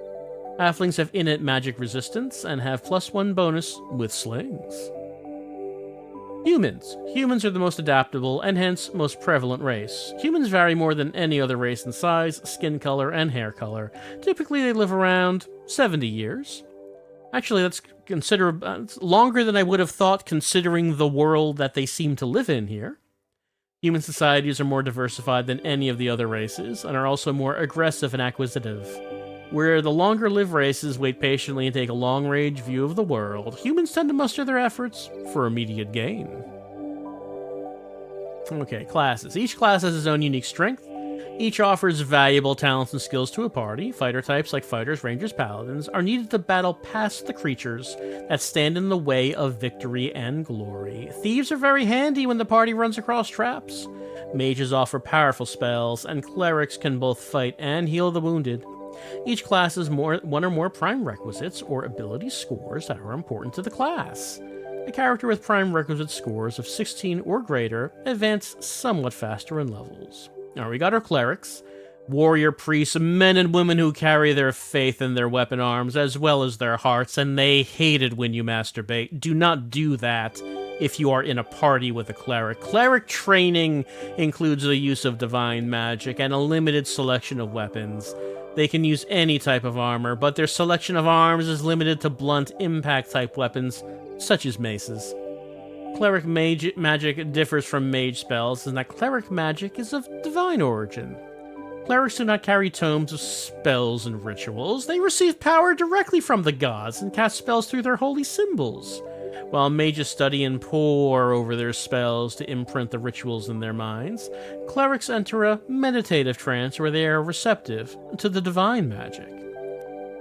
Halflings have innate magic resistance and have +1 bonus with slings. Humans. Humans are the most adaptable and hence most prevalent race. Humans vary more than any other race in size, skin color, and hair color. Typically, they live around 70 years. Actually, that's longer than I would have thought considering the world that they seem to live in here. Human societies are more diversified than any of the other races and are also more aggressive and acquisitive. Where the longer-lived races wait patiently and take a long-range view of the world, humans tend to muster their efforts for immediate gain. Okay, classes. Each class has its own unique strength. Each offers valuable talents and skills to a party. Fighter types like fighters, rangers, paladins are needed to battle past the creatures that stand in the way of victory and glory. Thieves are very handy when the party runs across traps. Mages offer powerful spells, and clerics can both fight and heal the wounded. Each class has one or more prime requisites or ability scores that are important to the class. A character with prime requisite scores of 16 or greater advance somewhat faster in levels. Now we got our clerics, warrior priests, men and women who carry their faith in their weapon arms as well as their hearts, and they hate it when you masturbate. Do not do that if you are in a party with a cleric. Cleric training includes the use of divine magic and a limited selection of weapons. They can use any type of armor, but their selection of arms is limited to blunt impact-type weapons, such as maces. Cleric magic differs from mage spells in that cleric magic is of divine origin. Clerics do not carry tomes of spells and rituals. They receive power directly from the gods and cast spells through their holy symbols, while mages study and pore over their spells to imprint the rituals in their minds. Clerics enter a meditative trance where they are receptive to the divine magic.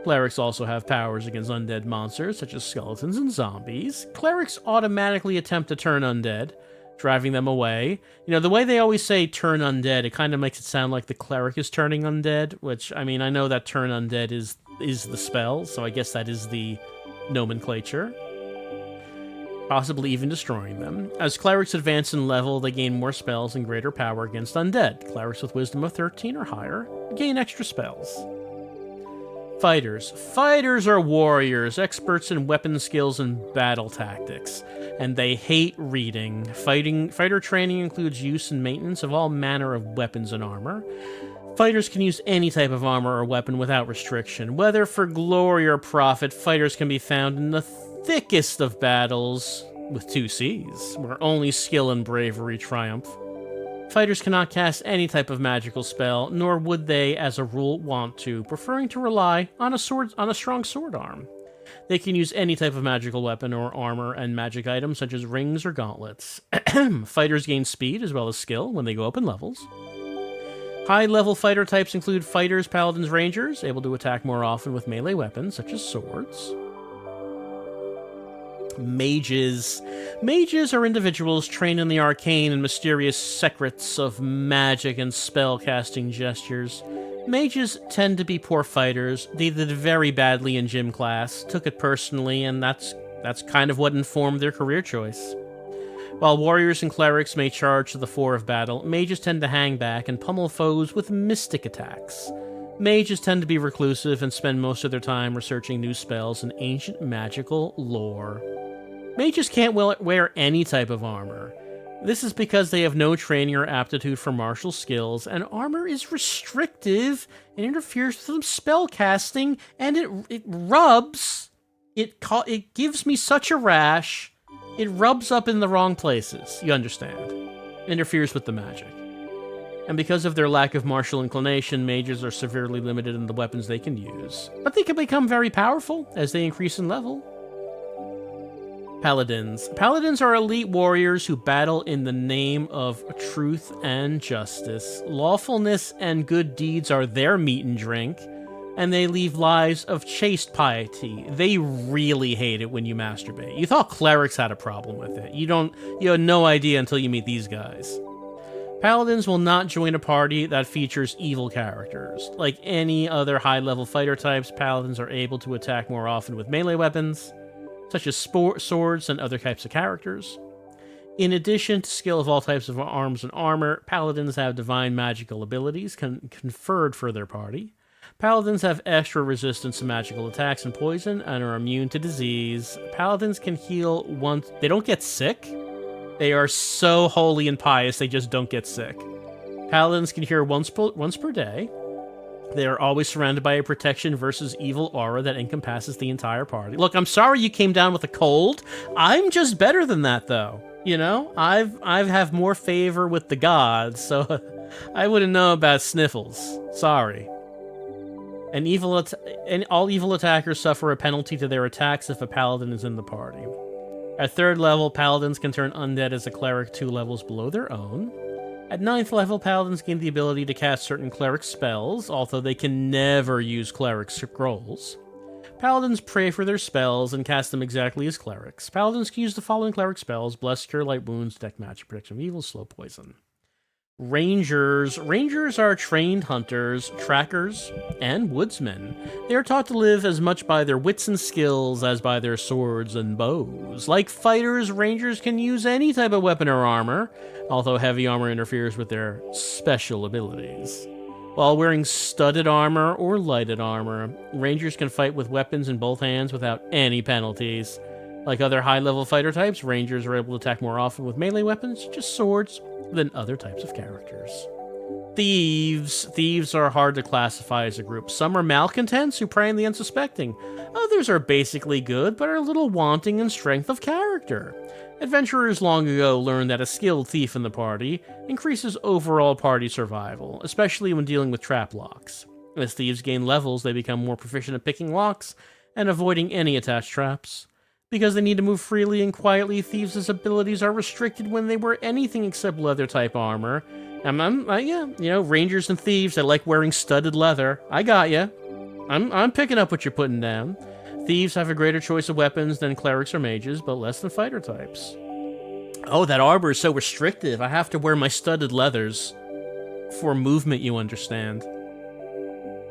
Clerics also have powers against undead monsters, such as skeletons and zombies. Clerics automatically attempt to turn undead, driving them away. You know, the way they always say turn undead, it kind of makes it sound like the cleric is turning undead, which, I mean, I know that turn undead is the spell, so I guess that is the nomenclature. Possibly even destroying them. As clerics advance in level, they gain more spells and greater power against undead. Clerics with wisdom of 13 or higher gain extra spells. Fighters. Fighters are warriors, experts in weapon skills and battle tactics, and they hate reading. Fighter training includes use and maintenance of all manner of weapons and armor. Fighters can use any type of armor or weapon without restriction. Whether for glory or profit, fighters can be found in the thickest of battles, with 2 C's, where only skill and bravery triumph. Fighters cannot cast any type of magical spell, nor would they, as a rule, want to, preferring to rely on a strong sword arm. They can use any type of magical weapon or armor and magic items, such as rings or gauntlets. Fighters gain speed as well as skill when they go up in levels. High-level fighter types include fighters, paladins, rangers, able to attack more often with melee weapons, such as swords. Mages. Mages are individuals trained in the arcane and mysterious secrets of magic and spell-casting gestures. Mages tend to be poor fighters. They did very badly in gym class, took it personally, and that's kind of what informed their career choice. While warriors and clerics may charge to the fore of battle, mages tend to hang back and pummel foes with mystic attacks. Mages tend to be reclusive and spend most of their time researching new spells and ancient magical lore. Mages can't wear any type of armor. This is because they have no training or aptitude for martial skills, and armor is restrictive and interferes with some spell casting, and it rubs. It gives me such a rash. It rubs up in the wrong places, you understand. Interferes with the magic. And because of their lack of martial inclination, mages are severely limited in the weapons they can use. But they can become very powerful as they increase in level. Paladins. Paladins are elite warriors who battle in the name of truth and justice. Lawfulness and good deeds are their meat and drink, and they lead lives of chaste piety. They really hate it when you masturbate. You thought clerics had a problem with it. You had no idea until you meet these guys. Paladins will not join a party that features evil characters. Like any other high-level fighter types, paladins are able to attack more often with melee weapons, such as swords and other types of characters. In addition to skill of all types of arms and armor, paladins have divine magical abilities conferred for their party. Paladins have extra resistance to magical attacks and poison and are immune to disease. Paladins can heal once. They don't get sick. They are so holy and pious, they just don't get sick. Paladins can heal once per day. They are always surrounded by a protection versus evil aura that encompasses the entire party. Look, I'm sorry you came down with a cold. I'm just better than that, though. You know, I have more favor with the gods, so I wouldn't know about sniffles. Sorry. And all evil attackers suffer a penalty to their attacks if a paladin is in the party. At 3rd level, paladins can turn undead as a cleric 2 levels below their own. At 9th level, paladins gain the ability to cast certain cleric spells, although they can never use cleric scrolls. Paladins pray for their spells and cast them exactly as clerics. Paladins can use the following cleric spells: Bless, Cure Light Wounds, Detect Magic, Protection of Evil, Slow Poison. Rangers. Rangers are trained hunters, trackers, and woodsmen. They are taught to live as much by their wits and skills as by their swords and bows. Like fighters, rangers can use any type of weapon or armor, although heavy armor interferes with their special abilities. While wearing studded armor or lighted armor, rangers can fight with weapons in both hands without any penalties. Like other high-level fighter types, rangers are able to attack more often with melee weapons, such as swords, than other types of characters. Thieves. Thieves are hard to classify as a group. Some are malcontents who prey on the unsuspecting. Others are basically good, but are a little wanting in strength of character. Adventurers long ago learned that a skilled thief in the party increases overall party survival, especially when dealing with trap locks. As thieves gain levels, they become more proficient at picking locks and avoiding any attached traps. Because they need to move freely and quietly, thieves' abilities are restricted when they wear anything except leather-type armor. Rangers and thieves that like wearing studded leather. I got ya. I'm picking up what you're putting down. Thieves have a greater choice of weapons than clerics or mages, but less than fighter types. Oh, that armor is so restrictive. I have to wear my studded leathers for movement, you understand.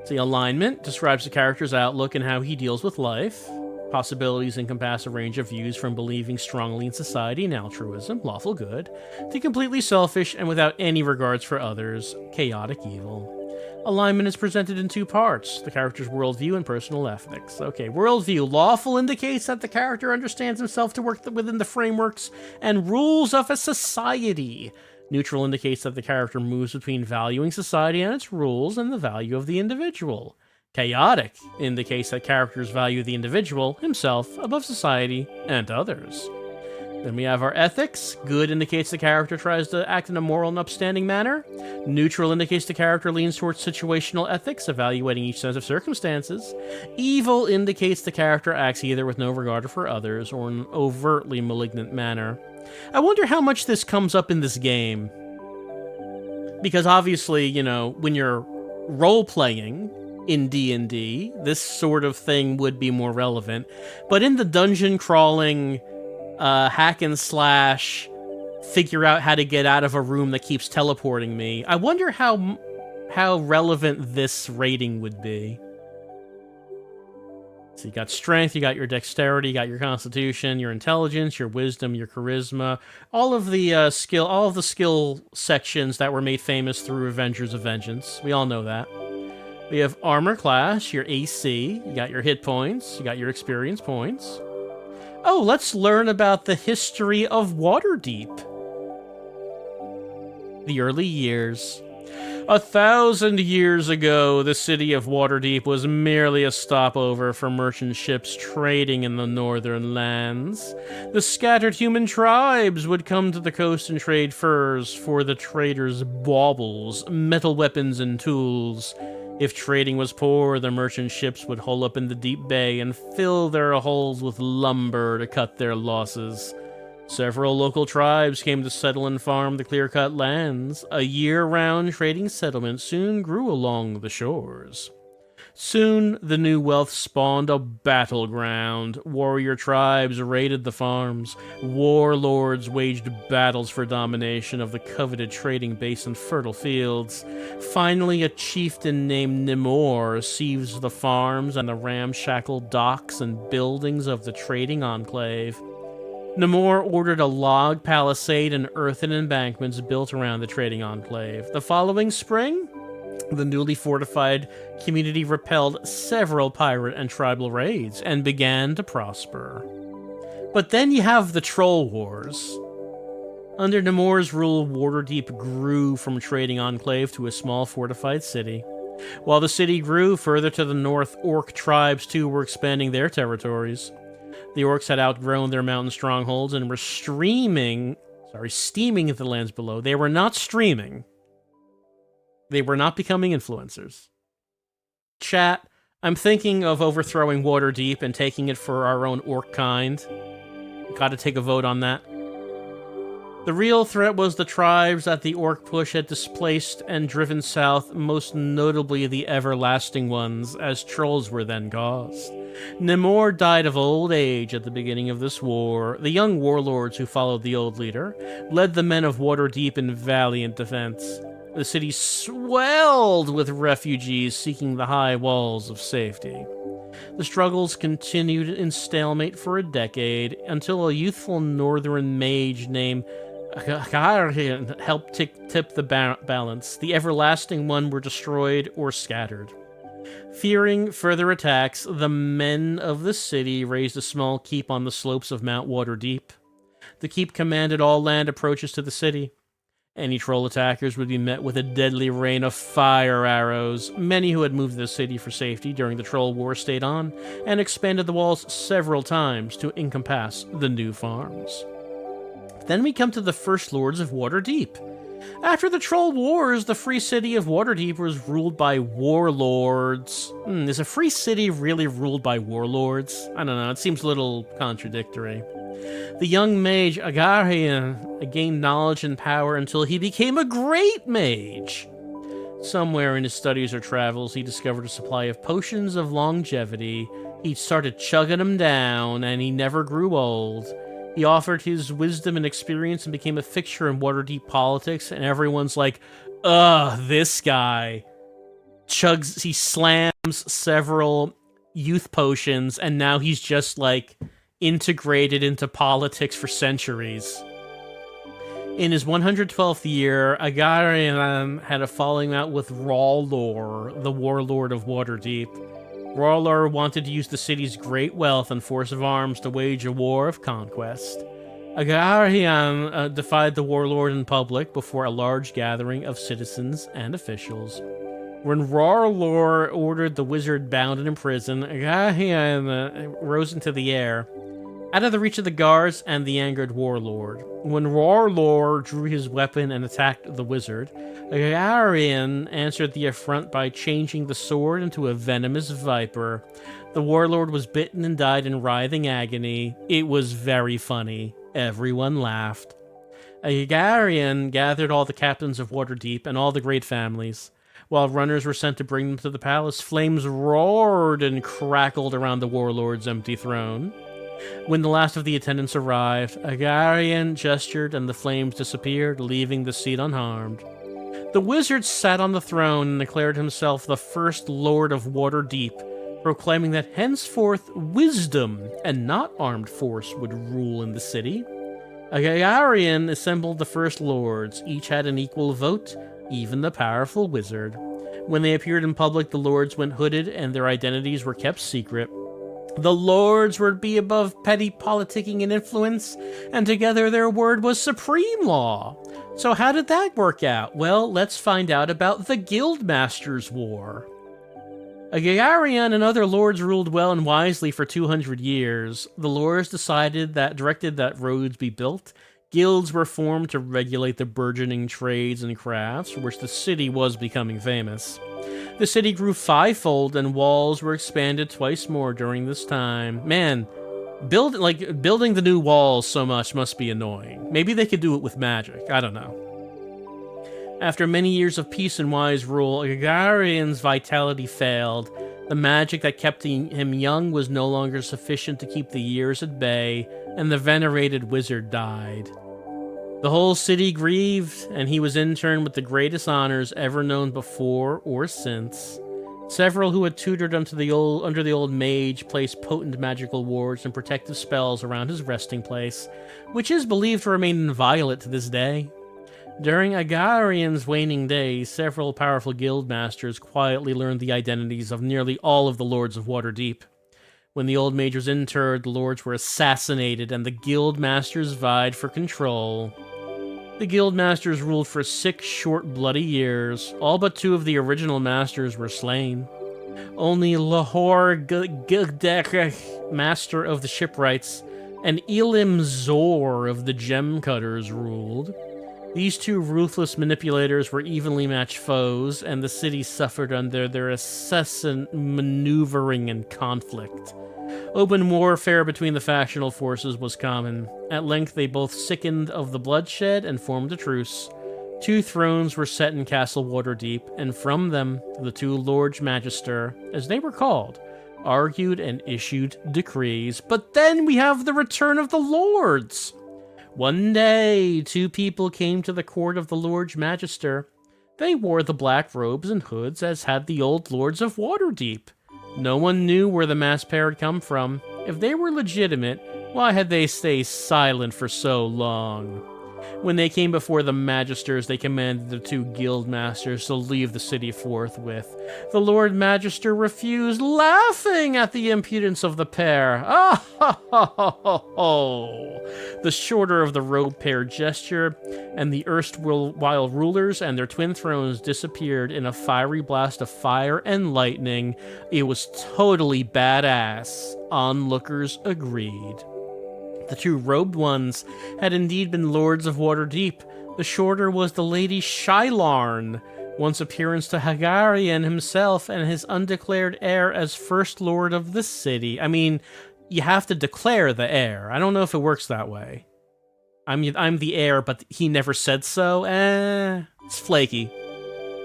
See, alignment describes the character's outlook and how he deals with life. Possibilities encompass a range of views from believing strongly in society and altruism, lawful good, to completely selfish and without any regards for others, chaotic evil. Alignment is presented in 2 parts, the character's worldview and personal ethics. Okay, worldview. Lawful indicates that the character understands himself to work within the frameworks and rules of a society. Neutral indicates that the character moves between valuing society and its rules and the value of the individual. Chaotic indicates that characters value the individual, himself, above society and others. Then we have our ethics. Good indicates the character tries to act in a moral and upstanding manner. Neutral indicates the character leans towards situational ethics, evaluating each set of circumstances. Evil indicates the character acts either with no regard for others or in an overtly malignant manner. I wonder how much this comes up in this game. Because obviously, you know, when you're role-playing in D&D, this sort of thing would be more relevant. But in the dungeon crawling, hack and slash, figure out how to get out of a room that keeps teleporting me, I wonder how relevant this rating would be. So you got strength, you got your dexterity, you got your constitution, your intelligence, your wisdom, your charisma, all of the skill sections that were made famous through Avengers of Vengeance. We all know that. We have armor class, your AC, you got your hit points, you got your experience points. Oh, let's learn about the history of Waterdeep. The early years. 1,000 years ago, the city of Waterdeep was merely a stopover for merchant ships trading in the northern lands. The scattered human tribes would come to the coast and trade furs for the traders' baubles, metal weapons, and tools. If trading was poor, the merchant ships would hole up in the deep bay and fill their hulls with lumber to cut their losses. Several local tribes came to settle and farm the clear-cut lands. A year-round trading settlement soon grew along the shores. Soon, the new wealth spawned a battleground. Warrior tribes raided the farms. Warlords waged battles for domination of the coveted trading base and fertile fields. Finally, a chieftain named Nimor sieves the farms and the ramshackle docks and buildings of the trading enclave. Namor ordered a log palisade and earthen embankments built around the trading enclave. The following spring, the newly fortified community repelled several pirate and tribal raids and began to prosper. But then you have the Troll Wars. Under Namor's rule, Waterdeep grew from a trading enclave to a small fortified city. While the city grew further to the north, Orc tribes too were expanding their territories. The Orcs had outgrown their mountain strongholds and were steaming at the lands below. They were not streaming. They were not becoming influencers. Chat, I'm thinking of overthrowing Waterdeep and taking it for our own Orc kind. Gotta take a vote on that. The real threat was the tribes that the Orc push had displaced and driven south, most notably the Everlasting Ones, as trolls were then caused. Namor died of old age at the beginning of this war. The young warlords who followed the old leader led the men of Waterdeep in valiant defense. The city swelled with refugees seeking the high walls of safety. The struggles continued in stalemate for a decade until a youthful northern mage named helped tip the balance. The Everlasting One were destroyed or scattered. Fearing further attacks, the men of the city raised a small keep on the slopes of Mount Waterdeep. The keep commanded all land approaches to the city. Any troll attackers would be met with a deadly rain of fire arrows. Many who had moved to the city for safety during the Troll War stayed on, and expanded the walls several times to encompass the new farms. Then we come to the first Lords of Waterdeep. After the Troll Wars, the free city of Waterdeep was ruled by warlords. Is a free city really ruled by warlords? I don't know, it seems a little contradictory. The young mage Agarian gained knowledge and power until he became a great mage. Somewhere in his studies or travels, he discovered a supply of potions of longevity. He started chugging them down, and he never grew old. He offered his wisdom and experience and became a fixture in Waterdeep politics, and everyone's like, ugh, this guy. He slams several youth potions, and now he's just, like, integrated into politics for centuries. In his 112th year, Agarian had a falling out with Rawlor, the warlord of Waterdeep. Rawlor wanted to use the city's great wealth and force of arms to wage a war of conquest. Agarian defied the warlord in public before a large gathering of citizens and officials. When Rawlor ordered the wizard bound and imprisoned, Agarian rose into the air, out of the reach of the guards and the angered warlord. When Rawlor drew his weapon and attacked the wizard, Agarian answered the affront by changing the sword into a venomous viper. The warlord was bitten and died in writhing agony. It was very funny. Everyone laughed. Agarian gathered all the captains of Waterdeep and all the great families. While runners were sent to bring them to the palace, flames roared and crackled around the warlord's empty throne. When the last of the attendants arrived, Agarian gestured and the flames disappeared, leaving the seat unharmed. The wizard sat on the throne and declared himself the first Lord of Waterdeep, proclaiming that henceforth wisdom and not armed force would rule in the city. Agarian assembled the first lords. Each had an equal vote, even the powerful wizard. When they appeared in public, the lords went hooded and their identities were kept secret. The lords would be above petty politicking and influence, and together their word was supreme law. So how did that work out? Well, let's find out about the Guildmasters' War. Agarian and other lords ruled well and wisely for 200 years. The lords directed that roads be built. Guilds were formed to regulate the burgeoning trades and crafts, for which the city was becoming famous. The city grew fivefold, and walls were expanded twice more during this time. Man, building the new walls so much must be annoying. Maybe they could do it with magic. I don't know. After many years of peace and wise rule, Agarian's vitality failed. The magic that kept him young was no longer sufficient to keep the years at bay, and the venerated wizard died. The whole city grieved, and he was interned with the greatest honors ever known before or since. Several who had tutored under the old mage placed potent magical wards and protective spells around his resting place, which is believed to remain inviolate to this day. During Agarian's waning days, several powerful guild masters quietly learned the identities of nearly all of the Lords of Waterdeep. When the old mage was interred, the lords were assassinated, and the guild masters vied for control. The guild masters ruled for 6 short, bloody years. All but 2 of the original masters were slain. Only Lahor Gildek, master of the shipwrights, and Elim Zor of the gem cutters ruled. These 2 ruthless manipulators were evenly matched foes, and the city suffered under their incessant maneuvering and conflict. Open warfare between the factional forces was common. At length, they both sickened of the bloodshed and formed a truce. 2 thrones were set in Castle Waterdeep, and from them, the 2 Lords Magister, as they were called, argued and issued decrees. But then we have the return of the Lords! One day, 2 people came to the court of the Lords Magister. They wore the black robes and hoods as had the old Lords of Waterdeep. No one knew where the masked pair had come from. If they were legitimate, why had they stayed silent for so long? When they came before the Magisters, they commanded the 2 guild masters to leave the city forthwith. The Lord Magister refused, laughing at the impudence of the pair. Ah ha ha ha ha ho! The shorter of the robe pair gestured, and the erstwhile rulers and their twin thrones disappeared in a fiery blast of fire and lightning. It was totally badass. Onlookers agreed. The 2 robed ones had indeed been Lords of Waterdeep. The shorter was the Lady Shylarn, once appearance to Hagarian himself and his undeclared heir as First Lord of the city. I mean, you have to declare the heir. I don't know if it works that way. I'm the heir, but he never said so. It's flaky.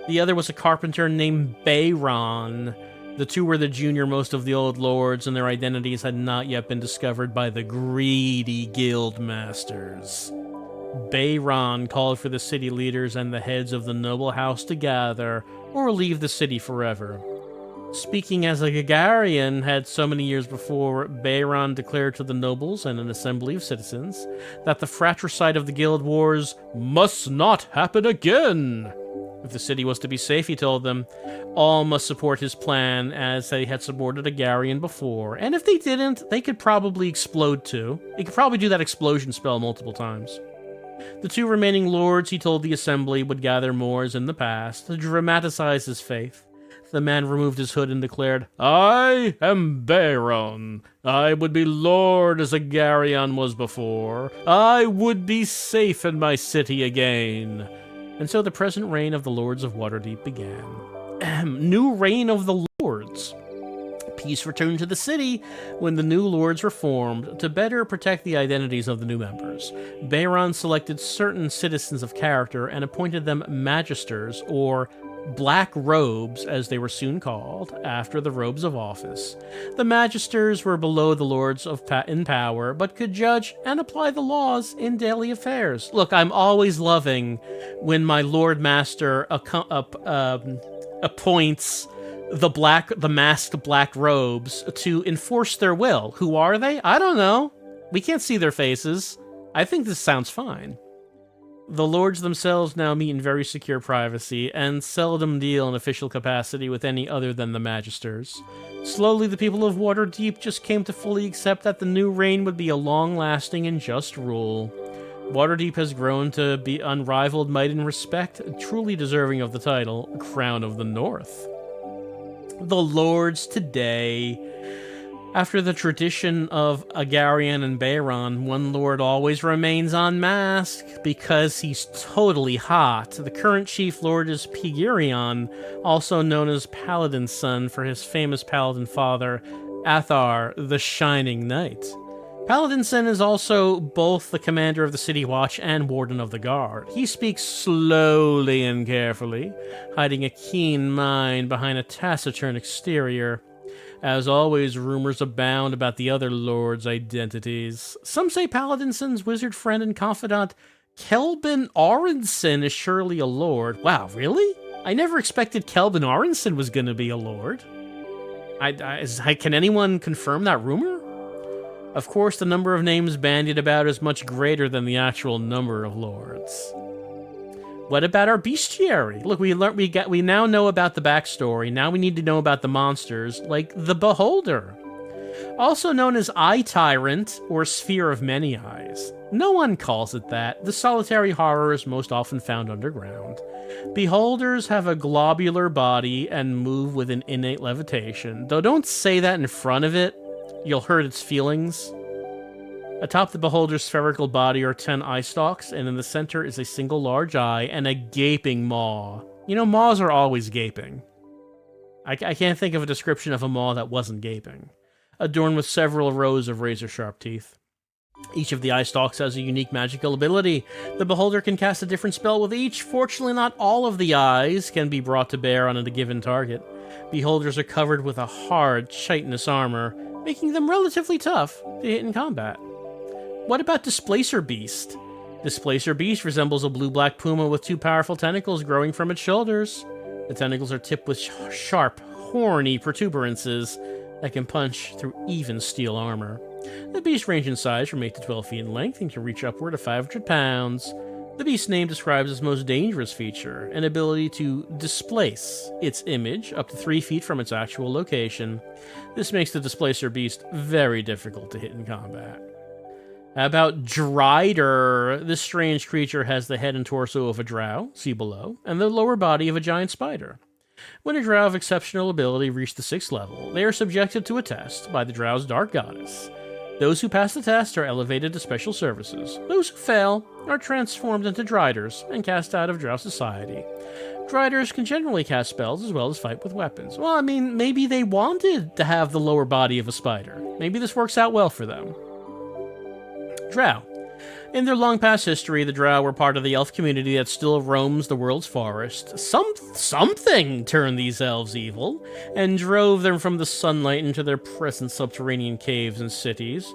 The other was a carpenter named Bayron. The 2 were the junior-most of the old lords, and their identities had not yet been discovered by the greedy guild masters. Bayron called for the city leaders and the heads of the noble house to gather, or leave the city forever. Speaking as a Gagarian had so many years before, Bayron declared to the nobles and an assembly of citizens that the fratricide of the guild wars must not happen again. If the city was to be safe, he told them, all must support his plan as they had supported Agarian before, and if they didn't, they could probably explode too. He could probably do that explosion spell multiple times. The 2 remaining lords, he told the assembly, would gather more as in the past to dramatize his faith. The man removed his hood and declared, I am Bayron. I would be lord as Agarian was before. I would be safe in my city again. And so the present reign of the Lords of Waterdeep began. New reign of the Lords. Peace returned to the city when the new lords were formed to better protect the identities of the new members. Bayron selected certain citizens of character and appointed them magisters, or black robes, as they were soon called, after the robes of office. The magisters were below the lords in power, but could judge and apply the laws in daily affairs. Look, I'm always loving when my Lord Master appoints the masked black robes to enforce their will. Who are they? I don't know. We can't see their faces. I think this sounds fine. The lords themselves now meet in very secure privacy, and seldom deal in official capacity with any other than the magisters. Slowly, the people of Waterdeep just came to fully accept that the new reign would be a long-lasting and just rule. Waterdeep has grown to be unrivaled might and respect, truly deserving of the title, Crown of the North. The lords today. After the tradition of Agarian and Bayron, one lord always remains unmasked because he's totally hot. The current chief lord is Pigirion, also known as Paladin's son for his famous paladin father, Athar, the Shining Knight. Paladin's son is also both the commander of the City Watch and warden of the guard. He speaks slowly and carefully, hiding a keen mind behind a taciturn exterior. As always, rumors abound about the other lords' identities. Some say Paladinson's wizard friend and confidant Kelvin Aronson is surely a lord. Wow, really? I never expected Kelvin Aronson was going to be a lord. Can anyone confirm that rumor? Of course, the number of names bandied about is much greater than the actual number of lords. What about our bestiary? Look, we now know about the backstory. Now we need to know about the monsters, like the Beholder, also known as Eye Tyrant or Sphere of Many Eyes. No one calls it that. The solitary horror is most often found underground. Beholders have a globular body and move with an innate levitation. Though don't say that in front of it. You'll hurt its feelings. Atop the Beholder's spherical body are 10 eye stalks, and in the center is a single large eye and a gaping maw. You know, maws are always gaping. I can't think of a description of a maw that wasn't gaping. Adorned with several rows of razor-sharp teeth. Each of the eye stalks has a unique magical ability. The Beholder can cast a different spell with each. Fortunately, not all of the eyes can be brought to bear on a given target. Beholders are covered with a hard, chitinous armor, making them relatively tough to hit in combat. What about Displacer Beast? Displacer Beast resembles a blue-black puma with 2 powerful tentacles growing from its shoulders. The tentacles are tipped with sharp, horny protuberances that can punch through even steel armor. The beast range in size from 8 to 12 feet in length and can reach upward of 500 pounds. The beast's name describes its most dangerous feature, an ability to displace its image up to 3 feet from its actual location. This makes the Displacer Beast very difficult to hit in combat. How about Drider? This strange creature has the head and torso of a drow, see below, and the lower body of a giant spider. When a drow of exceptional ability reach the 6th level, they are subjected to a test by the drow's dark goddess. Those who pass the test are elevated to special services. Those who fail are transformed into Driders and cast out of drow society. Driders can generally cast spells as well as fight with weapons. Well, I mean, maybe they wanted to have the lower body of a spider. Maybe this works out well for them. Drow. In their long past history, the Drow were part of the elf community that still roams the world's forest. Something turned these elves evil, and drove them from the sunlight into their present subterranean caves and cities.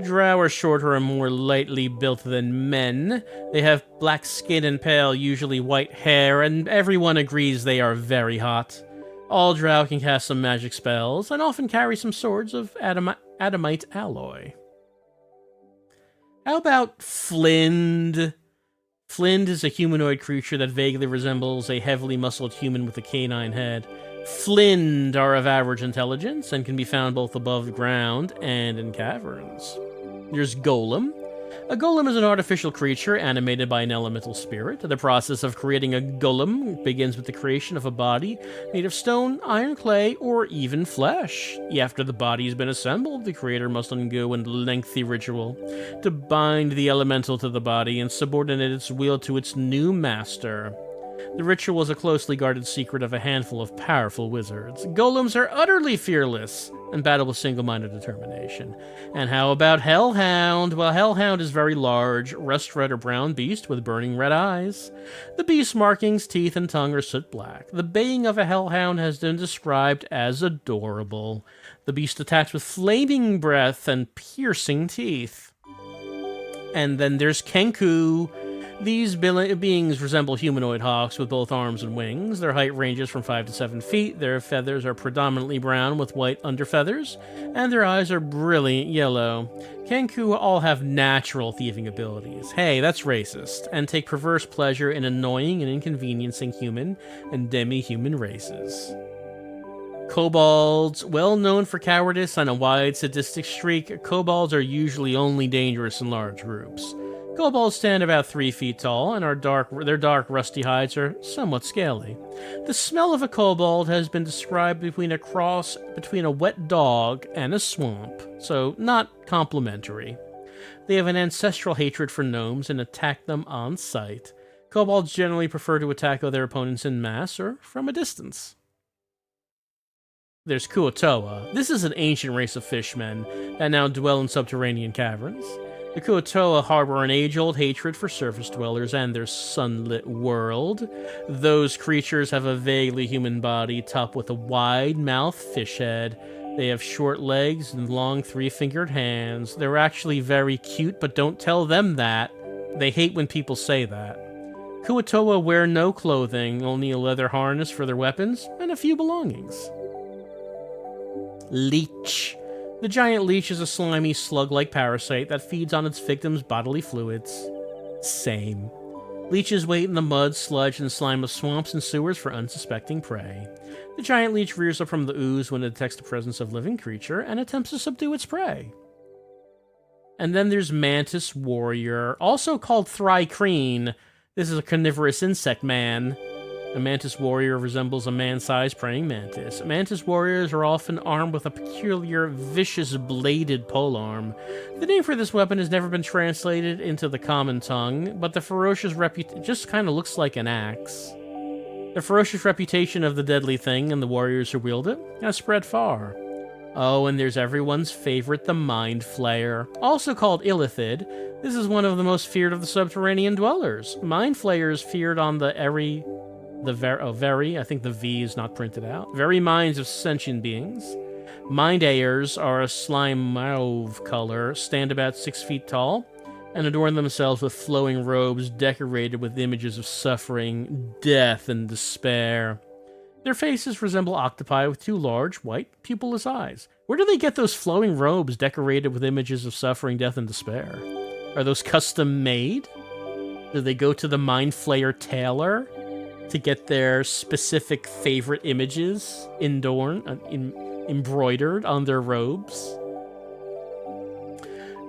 Drow are shorter and more lightly built than men. They have black skin and pale, usually white hair, and everyone agrees they are very hot. All Drow can cast some magic spells, and often carry some swords of adamite alloy. How about Flind? Flind is a humanoid creature that vaguely resembles a heavily muscled human with a canine head. Flind are of average intelligence and can be found both above ground and in caverns. There's Golem. A golem is an artificial creature animated by an elemental spirit. The process of creating a golem begins with the creation of a body made of stone, iron, clay, or even flesh. After the body has been assembled, the creator must undergo a lengthy ritual to bind the elemental to the body and subordinate its will to its new master. The ritual is a closely guarded secret of a handful of powerful wizards. Golems are utterly fearless and battle with single-minded determination. And how about Hellhound? Well, Hellhound is very large, rust-red or brown beast with burning red eyes. The beast's markings, teeth, and tongue are soot black. The baying of a Hellhound has been described as adorable. The beast attacks with flaming breath and piercing teeth. And then there's Kenku. These beings resemble humanoid hawks with both arms and wings. Their height ranges from 5 to 7 feet. Their feathers are predominantly brown with white underfeathers, and their eyes are brilliant yellow. Kenku all have natural thieving abilities. Hey, that's racist, and take perverse pleasure in annoying and inconveniencing human and demi-human races. Kobolds. Well known for cowardice and a wide sadistic streak, kobolds are usually only dangerous in large groups. Kobolds stand about 3 feet tall, and their dark, rusty hides are somewhat scaly. The smell of a kobold has been described between a cross between a wet dog and a swamp, so not complimentary. They have an ancestral hatred for gnomes and attack them on sight. Kobolds generally prefer to attack other opponents in mass or from a distance. There's Kuo-toa. This is an ancient race of fishmen that now dwell in subterranean caverns. The Kuo-toa harbor an age-old hatred for surface dwellers and their sunlit world. Those creatures have a vaguely human body topped with a wide-mouthed fish head, They have short legs and long three-fingered hands. They're actually very cute, but don't tell them that. They hate when people say that. Kuo-toa wear no clothing, only a leather harness for their weapons, and a few belongings. Leech. The giant leech is a slimy, slug-like parasite that feeds on its victims' bodily fluids. Same. Leeches wait in the mud, sludge, and slime of swamps and sewers for unsuspecting prey. The giant leech rears up from the ooze when it detects the presence of living creature and attempts to subdue its prey. And then there's Mantis Warrior, also called Thrycreen. This is a carnivorous insect man. A Mantis Warrior resembles a man-sized praying mantis. Mantis Warriors are often armed with a peculiar, vicious, bladed polearm. The name for this weapon has never been translated into the common tongue, but the ferocious just kind of looks like an axe. The ferocious reputation of the deadly thing and the warriors who wield it has spread far. Oh, and there's everyone's favorite, the Mind Flayer, also called Illithid. This is one of the most feared of the subterranean dwellers. Mind Flayers feared on the very, I think the V is not printed out, very minds of sentient beings. Mind-ayers are a slime mauve color, stand about 6 feet tall, and adorn themselves with flowing robes decorated with images of suffering, death, and despair. Their faces resemble octopi with 2 large, white, pupilless eyes. Where do they get those flowing robes decorated with images of suffering, death, and despair? Are those custom made? Do they go to the Mind Flayer tailor to get their specific favorite images embroidered on their robes?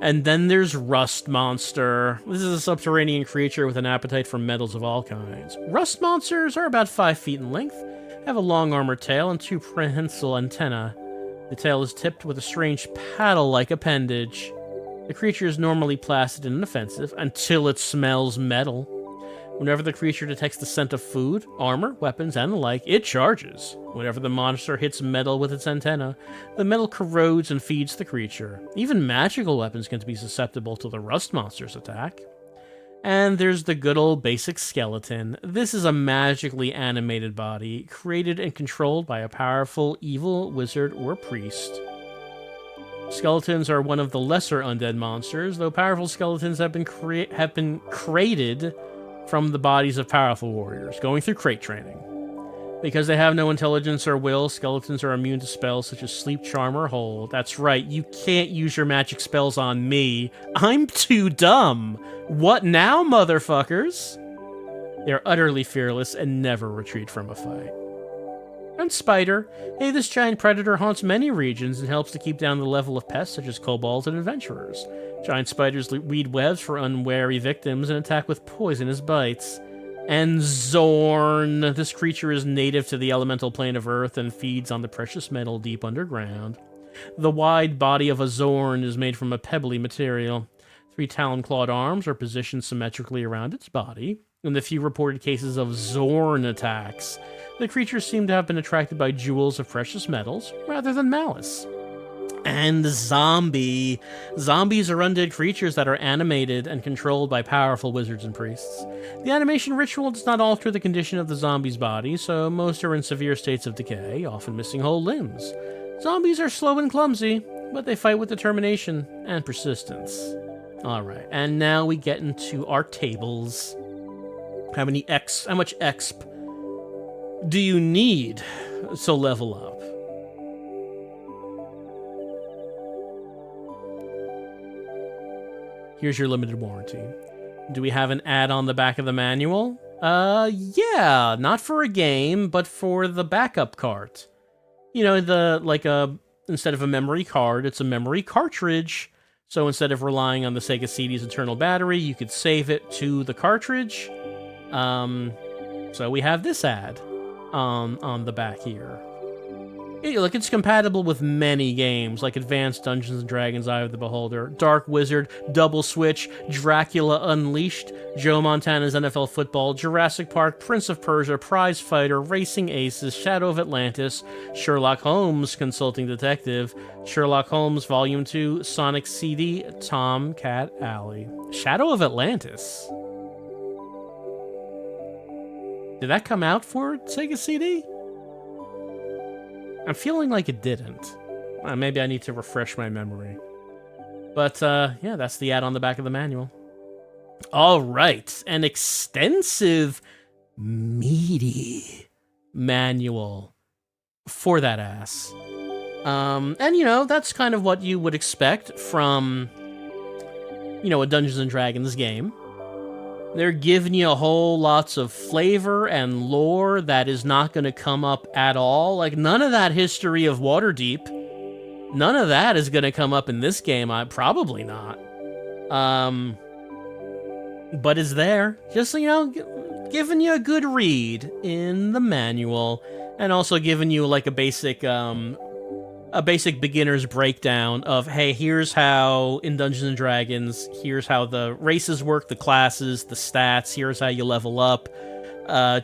And then there's Rust Monster. This is a subterranean creature with an appetite for metals of all kinds. Rust monsters are about 5 feet in length, have a long armored tail and 2 prehensile antennae. The tail is tipped with a strange paddle-like appendage. The creature is normally placid and inoffensive until it smells metal. Whenever the creature detects the scent of food, armor, weapons, and the like, it charges. Whenever the monster hits metal with its antenna, the metal corrodes and feeds the creature. Even magical weapons can be susceptible to the Rust Monster's attack. And there's the good old basic skeleton. This is a magically animated body, created and controlled by a powerful evil wizard or priest. Skeletons are one of the lesser undead monsters, though powerful skeletons have been created from the bodies of powerful warriors, going through crate training. Because they have no intelligence or will, skeletons are immune to spells such as sleep, charm, or hold. That's right, you can't use your magic spells on me. I'm too dumb. What now, motherfuckers? They're utterly fearless and never retreat from a fight. And Spider. Hey, this giant predator haunts many regions and helps to keep down the level of pests such as kobolds and adventurers. Giant spiders weave webs for unwary victims and attack with poisonous bites. And Zorn. This creature is native to the elemental plane of Earth and feeds on the precious metal deep underground. The wide body of a Zorn is made from a pebbly material. 3 talon-clawed arms are positioned symmetrically around its body. In the few reported cases of Zorn attacks, the creatures seem to have been attracted by jewels of precious metals rather than malice. And Zombie. Zombies are undead creatures that are animated and controlled by powerful wizards and priests. The animation ritual does not alter the condition of the zombie's body, so most are in severe states of decay, often missing whole limbs. Zombies are slow and clumsy, but they fight with determination and persistence. Alright, and now we get into our tables. How much exp do you need to level up? Here's your limited warranty. Do we have an ad on the back of the manual? Yeah, not for a game, but for the backup cart. You know, instead of a memory card, it's a memory cartridge. So instead of relying on the Sega CD's internal battery, you could save it to the cartridge. So we have this ad on the back here. It's compatible with many games, like Advanced Dungeons & Dragons Eye of the Beholder, Dark Wizard, Double Switch, Dracula Unleashed, Joe Montana's NFL Football, Jurassic Park, Prince of Persia, Prize Fighter, Racing Aces, Shadow of Atlantis, Sherlock Holmes Consulting Detective, Sherlock Holmes Volume 2, Sonic CD, Tomcat Alley. Shadow of Atlantis? Did that come out for Sega CD? I'm feeling like it didn't. Maybe I need to refresh my memory. But, yeah, that's the ad on the back of the manual. All right, an extensive, meaty manual for that ass. And, that's kind of what you would expect from, a Dungeons & Dragons game. They're giving you a whole lots of flavor and lore that is not going to come up at all. Like, none of that history of Waterdeep, none of that is going to come up in this game. Probably not. But it's there. Just, giving you a good read in the manual, and also giving you, like, a basic beginner's breakdown of, hey, here's how, in Dungeons & Dragons, here's how the races work, the classes, the stats, here's how you level up.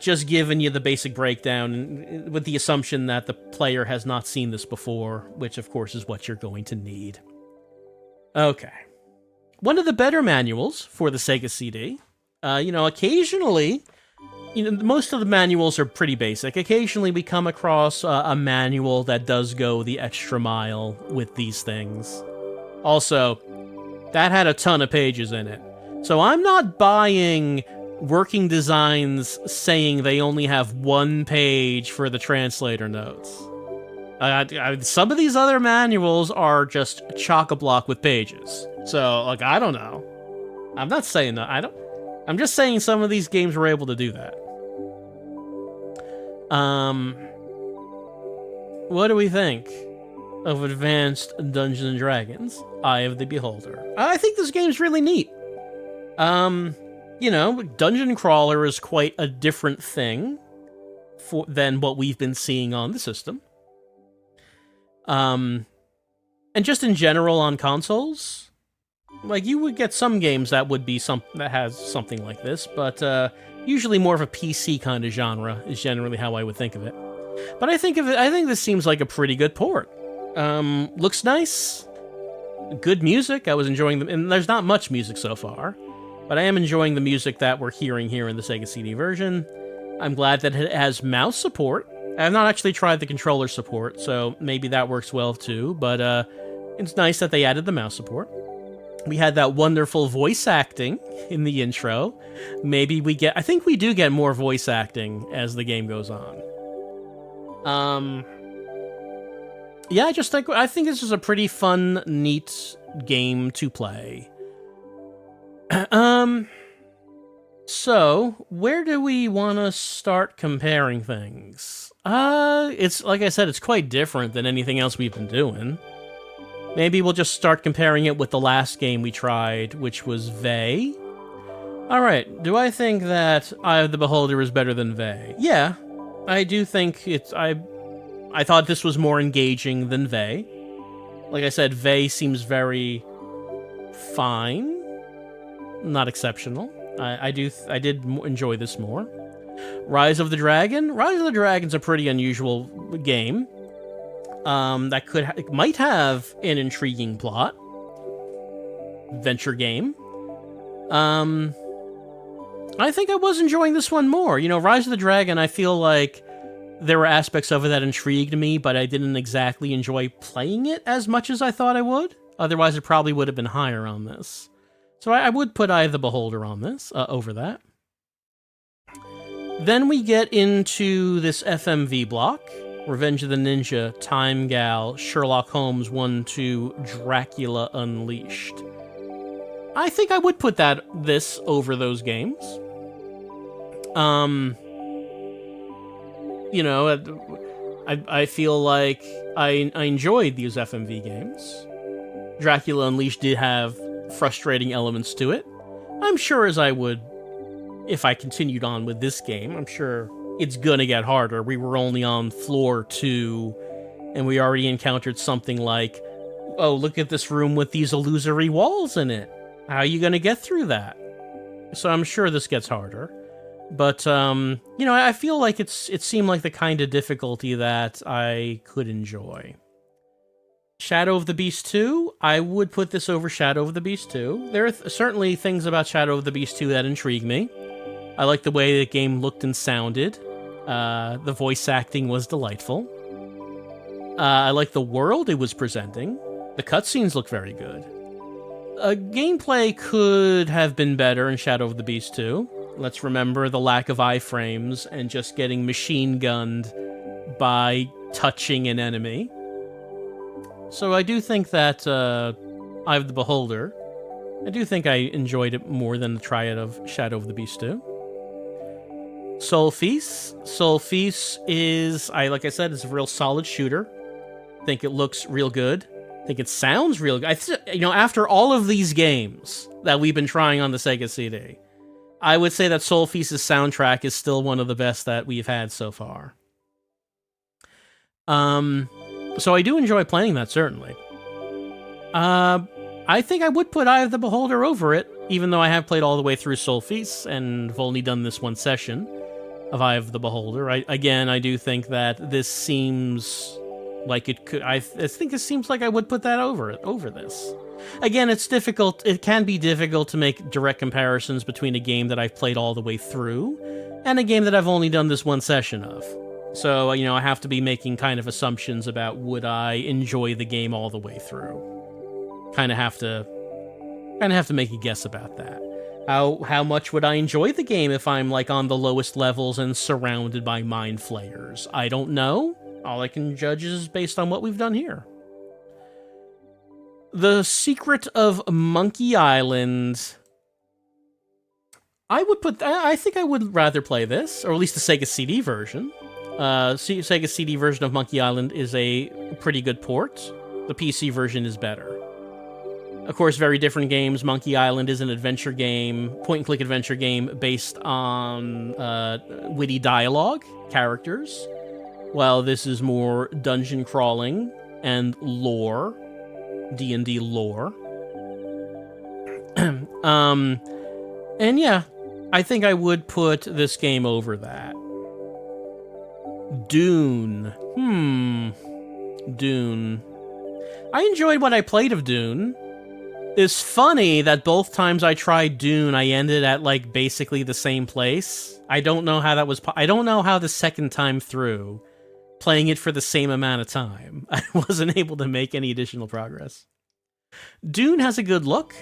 Just giving you the basic breakdown with the assumption that the player has not seen this before, which, of course, is what you're going to need. Okay. One of the better manuals for the Sega CD. Occasionally, most of the manuals are pretty basic. Occasionally, we come across a manual that does go the extra mile with these things. Also, that had a ton of pages in it. So I'm not buying working designs saying they only have one page for the translator notes. Some of these other manuals are just chock-a-block with pages. So, I don't know. I'm not saying that. I'm just saying some of these games were able to do that. What do we think of Advanced Dungeons & Dragons: Eye of the Beholder? I think this game's really neat. Dungeon crawler is quite a different thing than what we've been seeing on the system. And just in general on consoles, like, you would get some games that would be that has something like this, but usually more of a PC kind of genre is generally how I would think of it. But I think this seems like a pretty good port. Looks nice, good music. I was enjoying them, and there's not much music so far, but I am enjoying the music that we're hearing here in the Sega CD version. I'm glad that it has mouse support. I've not actually tried the controller support, so maybe that works well too, but it's nice that they added the mouse support. We had that wonderful voice acting in the intro. I think we do get more voice acting as the game goes on. Yeah, I think this is a pretty fun, neat game to play. So, where do we want to start comparing things? It's, like I said, it's quite different than anything else we've been doing. Maybe we'll just start comparing it with the last game we tried, which was Vey. Alright, do I think that Eye of the Beholder is better than Vey? Yeah, I do think I thought this was more engaging than Vey. Like I said, Vey seems very fine. Not exceptional. I did enjoy this more. Rise of the Dragon? Rise of the Dragon's a pretty unusual game. That might have an intriguing plot. Venture game. I think I was enjoying this one more. Rise of the Dragon, I feel like there were aspects of it that intrigued me, but I didn't exactly enjoy playing it as much as I thought I would. Otherwise, it probably would have been higher on this. So I would put Eye of the Beholder on this, over that. Then we get into this FMV block. Revenge of the Ninja, Time Gal, Sherlock Holmes 1-2, Dracula Unleashed. I think I would put this over those games. I feel like I enjoyed these FMV games. Dracula Unleashed did have frustrating elements to it. I'm sure as I would, if I continued on with this game, I'm sure it's gonna get harder. We were only on floor 2, and we already encountered something like, oh, look at this room with these illusory walls in it. How are you gonna get through that? So I'm sure this gets harder. But, I feel like it seemed like the kind of difficulty that I could enjoy. Shadow of the Beast 2, I would put this over Shadow of the Beast 2. There are certainly things about Shadow of the Beast 2 that intrigue me. I like the way the game looked and sounded. The voice acting was delightful. I like the world it was presenting. The cutscenes look very good. Gameplay could have been better in Shadow of the Beast 2. Let's remember the lack of iframes and just getting machine gunned by touching an enemy. So I do think that Eye of the Beholder, I do think I enjoyed it more than the Triad of Shadow of the Beast 2. Soul Feast. Soul Feast is, like I said, it's a real solid shooter. I think it looks real good. I think it sounds real good. After all of these games that we've been trying on the Sega CD, I would say that Soul Feast's soundtrack is still one of the best that we've had so far. So I do enjoy playing that, certainly. I think I would put Eye of the Beholder over it, even though I have played all the way through Soul Feast and have only done this one session of Eye of the Beholder. I do think that this seems like it could. I think it seems like I would put that over this. Again, it's difficult. It can be difficult to make direct comparisons between a game that I've played all the way through and a game that I've only done this one session of. So, I have to be making kind of assumptions about would I enjoy the game all the way through. Kind of have to make a guess about that. How much would I enjoy the game if I'm like on the lowest levels and surrounded by mind flayers? I don't know. All I can judge is based on what we've done here. The Secret of Monkey Island. I think I would rather play this, or at least the Sega CD version. Sega CD version of Monkey Island is a pretty good port. The PC version is better. Of course, very different games. Monkey Island is an adventure game, point-and-click adventure game based on witty dialogue, characters, while this is more dungeon crawling and lore, D&D lore. And yeah, I think I would put this game over that. Dune. Dune. I enjoyed what I played of Dune. It's funny that both times I tried Dune, I ended at, like, basically the same place. I don't know how that was... I don't know how the second time through, playing it for the same amount of time, I wasn't able to make any additional progress. Dune has a good look.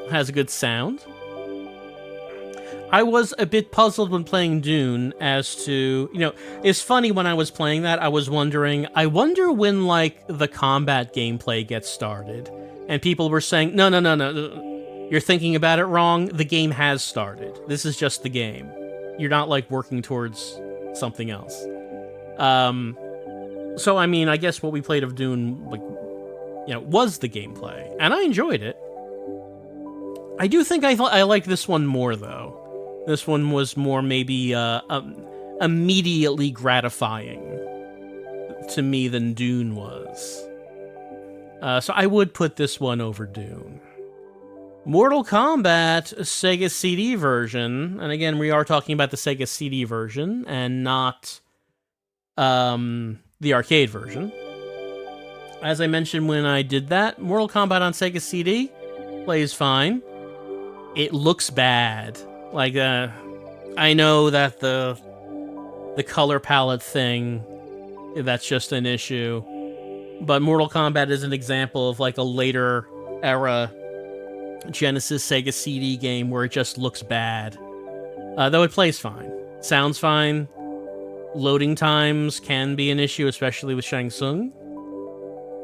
Has a good sound. I was a bit puzzled when playing Dune as to... it's funny when I was playing that, I was wondering... I wonder when, like, the combat gameplay gets started. And people were saying, no, you're thinking about it wrong. The game has started. This is just the game. You're not, like, working towards something else. So, I mean, I guess what we played of Dune, like, was the gameplay. And I enjoyed it. I do think I liked this one more, though. This one was more maybe immediately gratifying to me than Dune was. So I would put this one over Dune. Mortal Kombat Sega CD version, and again, we are talking about the Sega CD version and not the arcade version. As I mentioned when I did that, Mortal Kombat on Sega CD plays fine. It looks bad. Like, I know that the color palette thing, that's just an issue. But Mortal Kombat is an example of, like, a later era Genesis Sega CD game where it just looks bad. Though it plays fine. Sounds fine. Loading times can be an issue, especially with Shang Tsung.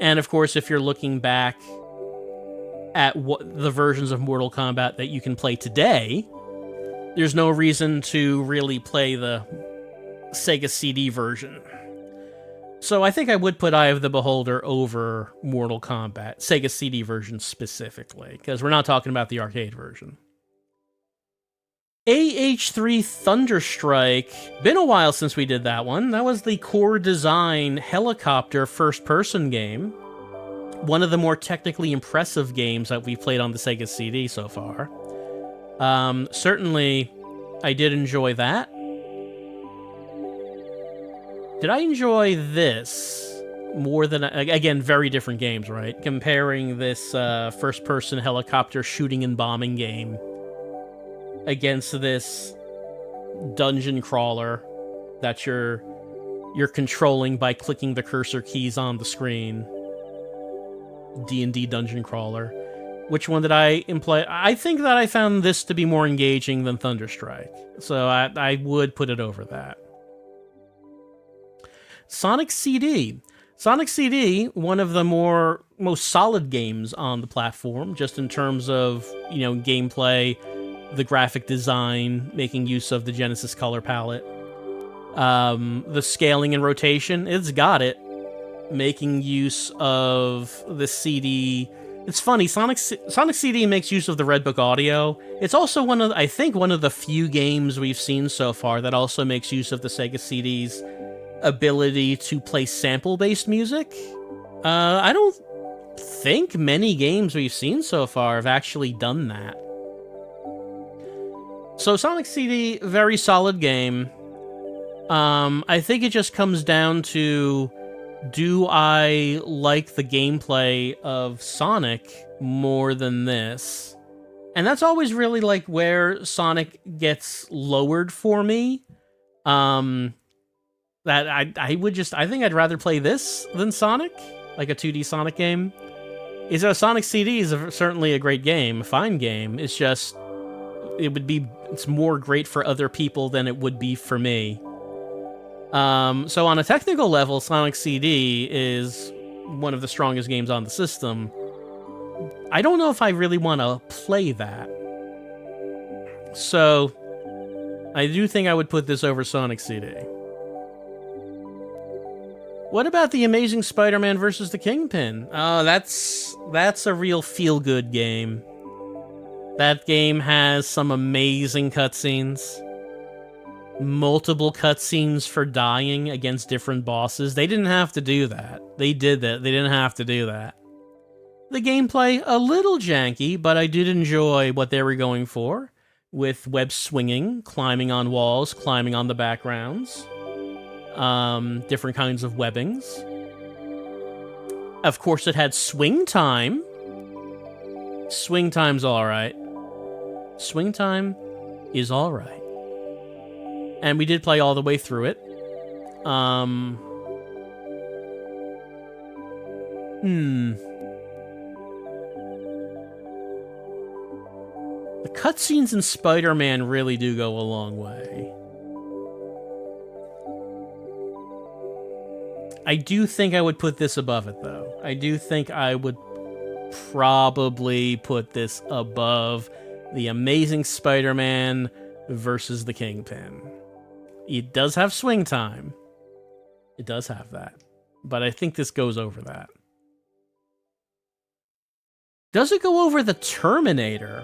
And, of course, if you're looking back at the versions of Mortal Kombat that you can play today, there's no reason to really play the Sega CD version. So I think I would put Eye of the Beholder over Mortal Kombat, Sega CD version specifically, because we're not talking about the arcade version. AH3 Thunderstrike. Been a while since we did that one. That was the Core Design helicopter first-person game. One of the more technically impressive games that we've played on the Sega CD so far. Certainly, I did enjoy that. Did I enjoy this more than... Again, very different games, right? Comparing this first-person helicopter shooting and bombing game against this dungeon crawler that you're you're controlling by clicking the cursor keys on the screen. D&D Dungeon Crawler. Which one did I employ? I think that I found this to be more engaging than Thunderstrike, so I would put it over that. Sonic CD. Sonic CD, one of the most solid games on the platform, just in terms of, gameplay, the graphic design, making use of the Genesis color palette, the scaling and rotation, it's got it. Making use of the CD. It's funny, Sonic CD makes use of the Red Book audio. It's also one of the few games we've seen so far that also makes use of the Sega CD's ability to play sample-based music. I don't think many games we've seen so far have actually done that. So Sonic CD, very solid game. I think it just comes down to, do I like the gameplay of Sonic more than this? And that's always really like where Sonic gets lowered for me. That I think I'd rather play this than Sonic, like a 2D Sonic game. Sonic CD is certainly a great game, a fine game. It's just, it's more great for other people than it would be for me. So on a technical level, Sonic CD is one of the strongest games on the system. I don't know if I really want to play that. So I do think I would put this over Sonic CD. What about The Amazing Spider-Man vs. the Kingpin? Oh, that's a real feel-good game. That game has some amazing cutscenes. Multiple cutscenes for dying against different bosses. They didn't have to do that. They did that. They didn't have to do that. The gameplay, a little janky, but I did enjoy what they were going for, with web swinging, climbing on walls, climbing on the backgrounds, different kinds of webbings. Of course, it had swing time. Swing time's alright. Swing time is alright. And we did play all the way through it. The cutscenes in Spider-Man really do go a long way. I do think I would put this above it, though. I do think I would probably put this above The Amazing Spider-Man versus the Kingpin. It does have swing time. It does have that. But I think this goes over that. Does it go over the Terminator?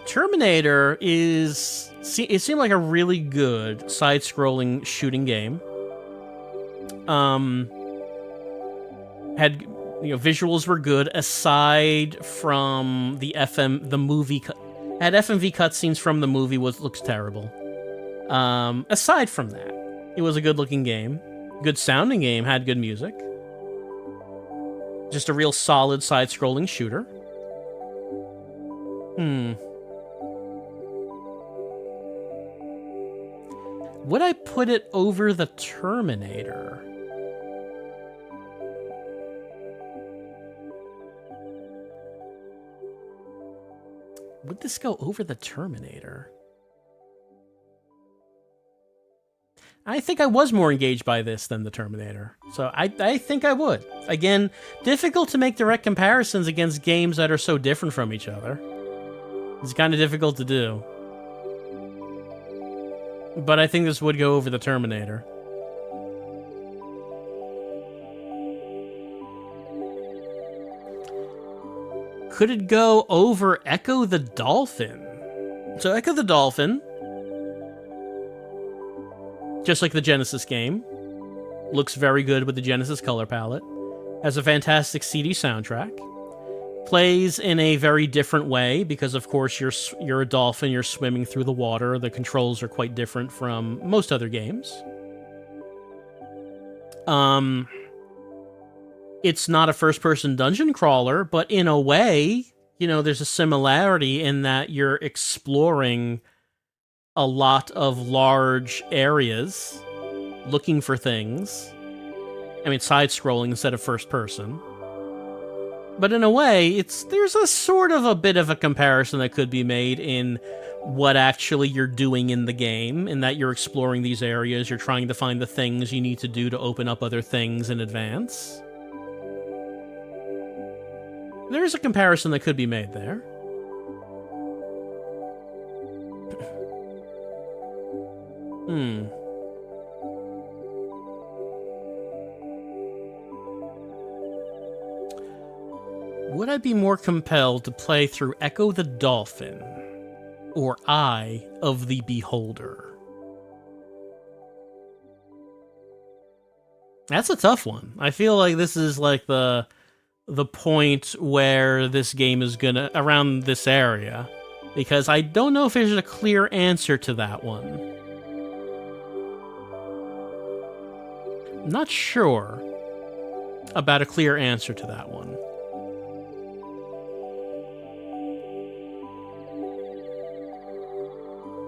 Terminator it seemed like a really good side-scrolling shooting game. Had, visuals were good aside from the movie. Had FMV cutscenes from the movie looks terrible. Aside from that, it was a good-looking game, good-sounding game, had good music. Just a real solid side-scrolling shooter. Would I put it over the Terminator? Would this go over the Terminator? I think I was more engaged by this than the Terminator. So I think I would. Again, difficult to make direct comparisons against games that are so different from each other. It's kind of difficult to do. But I think this would go over the Terminator. Could it go over Echo the Dolphin? So Echo the Dolphin, just like the Genesis game, looks very good with the Genesis color palette, has a fantastic CD soundtrack, plays in a very different way because, of course, you're a dolphin, you're swimming through the water. The controls are quite different from most other games. It's not a first-person dungeon crawler, but in a way, there's a similarity in that you're exploring a lot of large areas looking for things. I mean, side-scrolling instead of first-person. But in a way, there's a sort of a bit of a comparison that could be made in what actually you're doing in the game, in that you're exploring these areas, you're trying to find the things you need to do to open up other things in advance. There's a comparison that could be made there. Would I be more compelled to play through Echo the Dolphin or Eye of the Beholder? That's a tough one. I feel like this is like the point where this game is gonna, around this area, because I don't know if there's a clear answer to that one. I'm not sure about a clear answer to that one.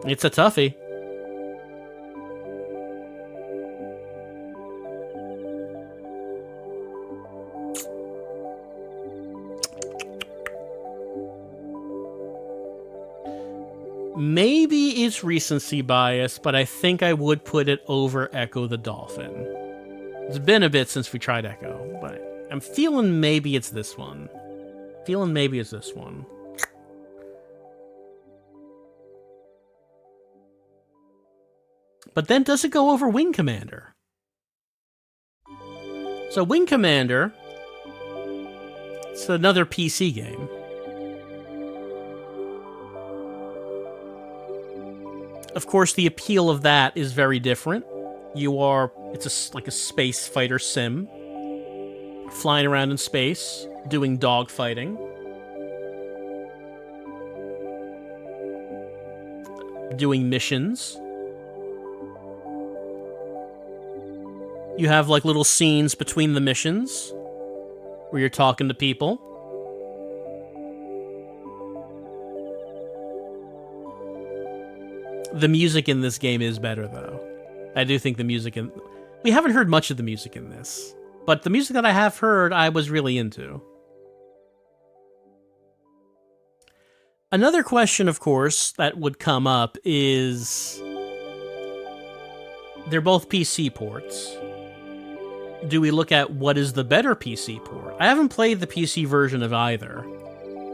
It's a toughie. Maybe it's recency bias, but I think I would put it over Echo the Dolphin. It's been a bit since we tried Echo, but I'm feeling maybe it's this one. But then does it go over Wing Commander? So Wing Commander, it's another PC game. Of course, the appeal of that is very different. It's like a space fighter sim, flying around in space, doing dogfighting, doing missions. You have like little scenes between the missions where you're talking to people. The music in this game is better, though. I do think the music in... We haven't heard much of the music in this, but the music that I have heard, I was really into. Another question, of course, that would come up is... They're both PC ports. Do we look at what is the better PC port? I haven't played the PC version of either.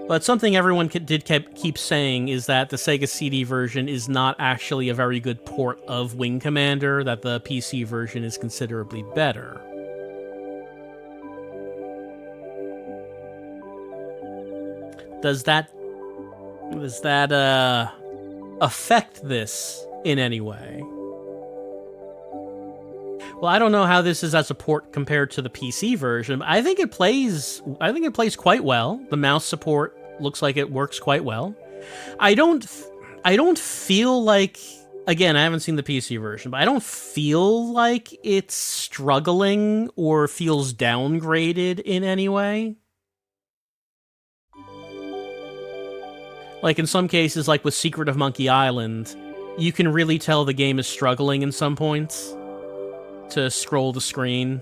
But something everyone keep saying is that the Sega CD version is not actually a very good port of Wing Commander, that the PC version is considerably better. Does that affect this in any way? Well, I don't know how this is as a port compared to the PC version. I think it plays quite well. The mouse support looks like it works quite well. I don't feel like, again, I haven't seen the PC version, but I don't feel like it's struggling or feels downgraded in any way. Like in some cases, like with Secret of Monkey Island, you can really tell the game is struggling in some points to scroll the screen.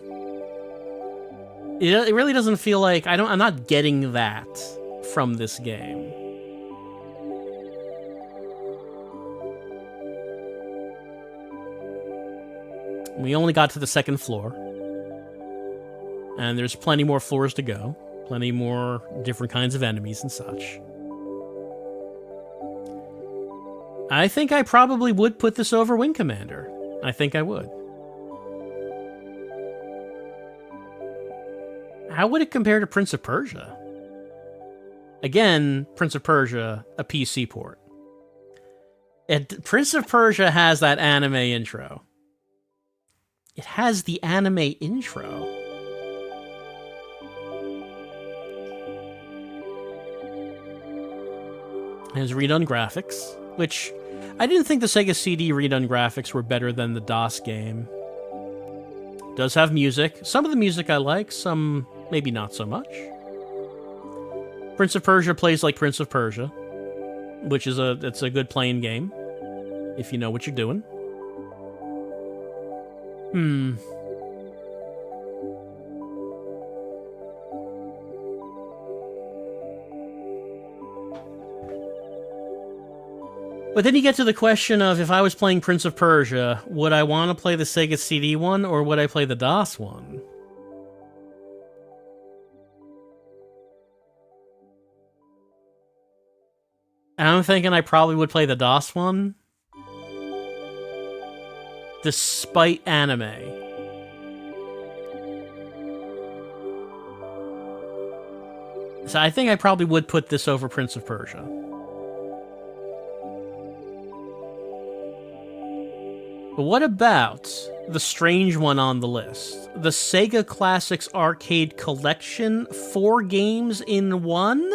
It really doesn't feel like I'm not getting that from this game. We only got to the second floor, and there's plenty more floors to go, plenty more different kinds of enemies and such. I think I probably would put this over Wing Commander. I think I would. How would it compare to Prince of Persia? Again, Prince of Persia, a PC port. Prince of Persia has that anime intro. It has the anime intro. It has redone graphics, which I didn't think the Sega CD redone graphics were better than the DOS game. It does have music. Some of the music I like, some maybe not so much. Prince of Persia plays like Prince of Persia, which is it's a good playing game, if you know what you're doing. Hmm. But then you get to the question of, if I was playing Prince of Persia, would I want to play the Sega CD one, or would I play the DOS one? And I'm thinking I probably would play the DOS one, despite anime. So I think I probably would put this over Prince of Persia. But what about the strange one on the list? The Sega Classics Arcade Collection, 4 games in 1?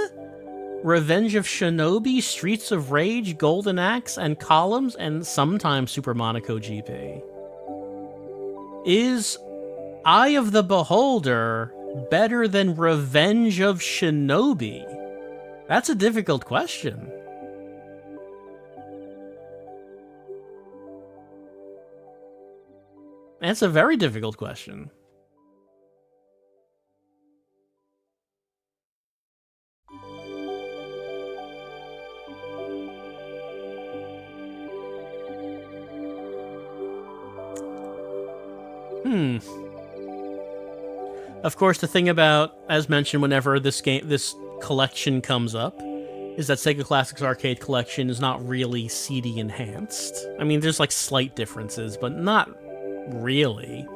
Revenge of Shinobi, Streets of Rage, Golden Axe, and Columns, and sometimes Super Monaco GP. Is Eye of the Beholder better than Revenge of Shinobi? That's a difficult question. That's a very difficult question. Of course, the thing about, as mentioned, whenever this collection comes up, is that Sega Classics Arcade Collection is not really CD enhanced. I mean, there's like slight differences, but not really.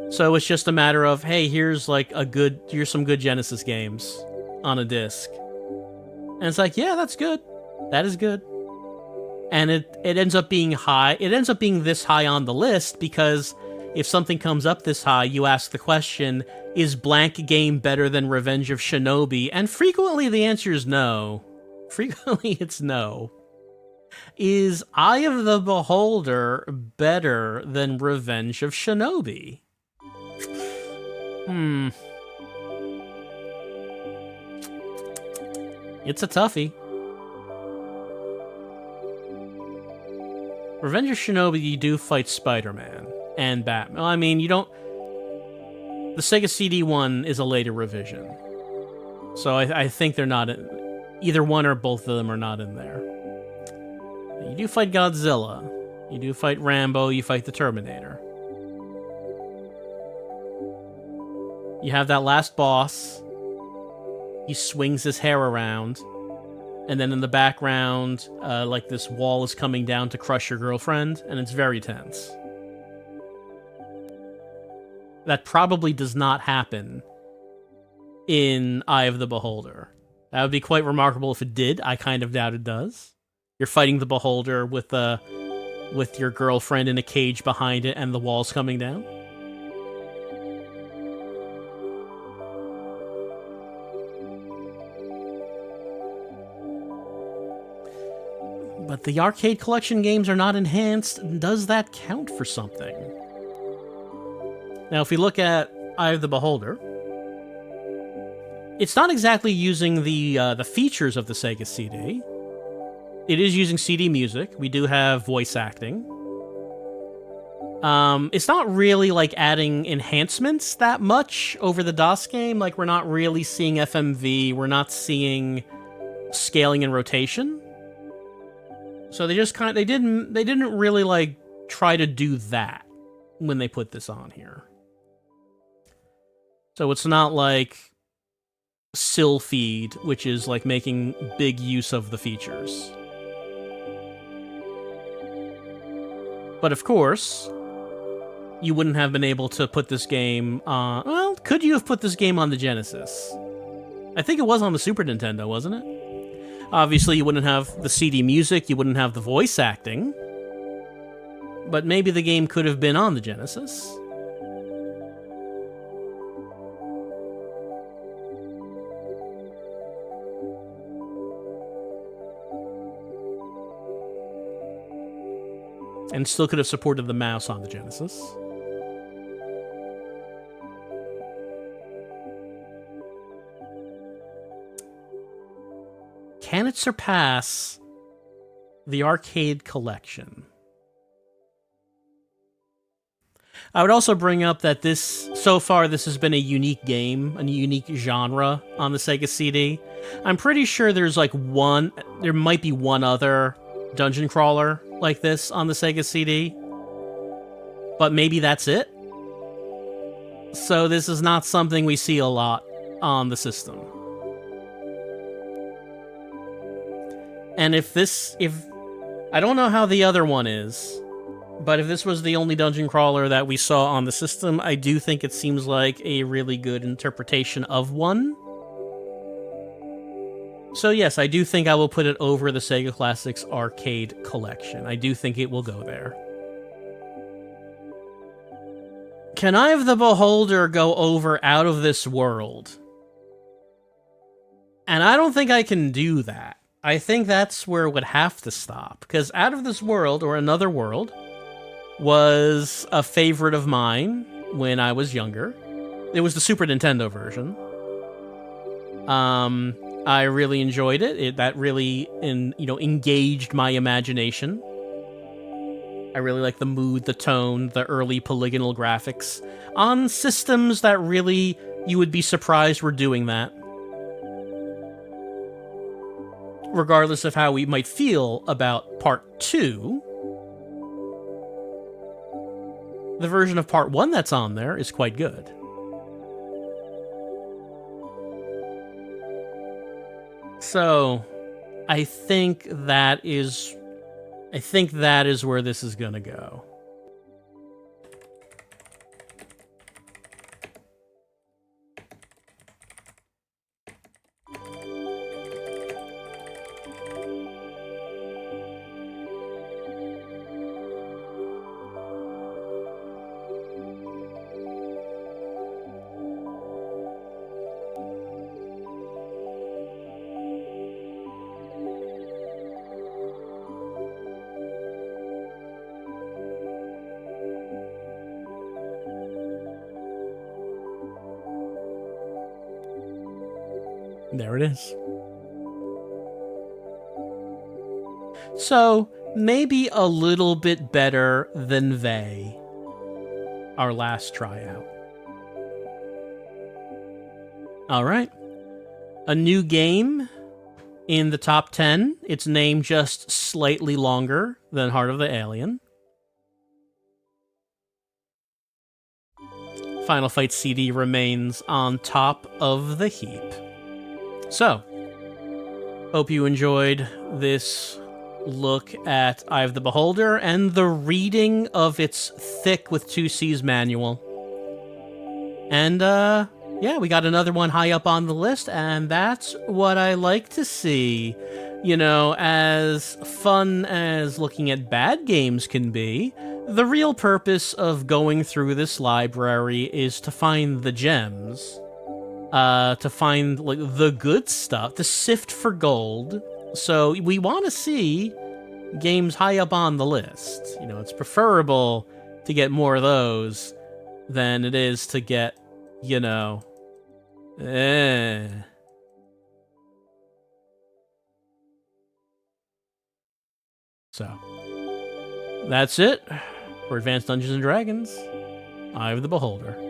So it's just a matter of, hey, here's some good Genesis games on a disc. And it's like, yeah, that's good. That is good. And it ends up being high. It ends up being this high on the list because if something comes up this high, you ask the question, is blank game better than Revenge of Shinobi? And frequently the answer is no. Frequently it's no. Is Eye of the Beholder better than Revenge of Shinobi? It's a toughie. Revenge of Shinobi, you do fight Spider-Man and Batman. Well, I mean, you don't... The Sega CD one is a later revision. So I think they're not... Either one or both of them are not in there. You do fight Godzilla. You do fight Rambo. You fight the Terminator. You have that last boss. He swings his hair around. And then in the background, like this wall is coming down to crush your girlfriend, and it's very tense. That probably does not happen in Eye of the Beholder. That would be quite remarkable if it did. I kind of doubt it does. You're fighting the Beholder with your girlfriend in a cage behind it, and the wall's coming down. But the arcade collection games are not enhanced. Does that count for something? Now, if we look at Eye of the Beholder, it's not exactly using the features of the Sega CD. It is using CD music. We do have voice acting. It's not really like adding enhancements that much over the DOS game. Like, we're not really seeing FMV. We're not seeing scaling and rotation. So they just they didn't really like try to do that when they put this on here. So it's not like Sylpheed, which is like making big use of the features. But of course, you wouldn't have been able to put this game on... Well, could you have put this game on the Genesis? I think it was on the Super Nintendo, wasn't it? Obviously, you wouldn't have the CD music, you wouldn't have the voice acting. But maybe the game could have been on the Genesis. And still could have supported the mouse on the Genesis. Can it surpass the arcade collection? I would also bring up that so far, this has been a unique game, a unique genre on the Sega CD. I'm pretty sure there might be one other dungeon crawler like this on the Sega CD, but maybe that's it. So this is not something we see a lot on the system. And if I don't know how the other one is, but if this was the only dungeon crawler that we saw on the system, I do think it seems like a really good interpretation of one. So yes, I do think I will put it over the Sega Classics Arcade Collection. I do think it will go there. Can Eye of the Beholder go over Out of This World? And I don't think I can do that. I think that's where it would have to stop, because Out of This World, or Another World, was a favorite of mine when I was younger. It was the Super Nintendo version. I really enjoyed it. That really engaged my imagination. I really like the mood, the tone, the early polygonal graphics on systems that really you would be surprised were doing that. Regardless of how we might feel about Part 2, the version of Part 1 that's on there is quite good. So, I think that is where this is gonna go. There it is. So, maybe a little bit better than they, our last tryout. Alright. A new game in the top 10. Its name just slightly longer than Heart of the Alien. Final Fight CD remains on top of the heap. So, hope you enjoyed this look at Eye of the Beholder and the reading of its thick with 2 C's manual. And, yeah, we got another one high up on the list, and that's what I like to see. You know, as fun as looking at bad games can be, the real purpose of going through this library is to find the gems. To find like the good stuff, to sift for gold. So we want to see games high up on the list. You know, it's preferable to get more of those than it is to get, So, that's it for Advanced Dungeons & Dragons, Eye of the Beholder.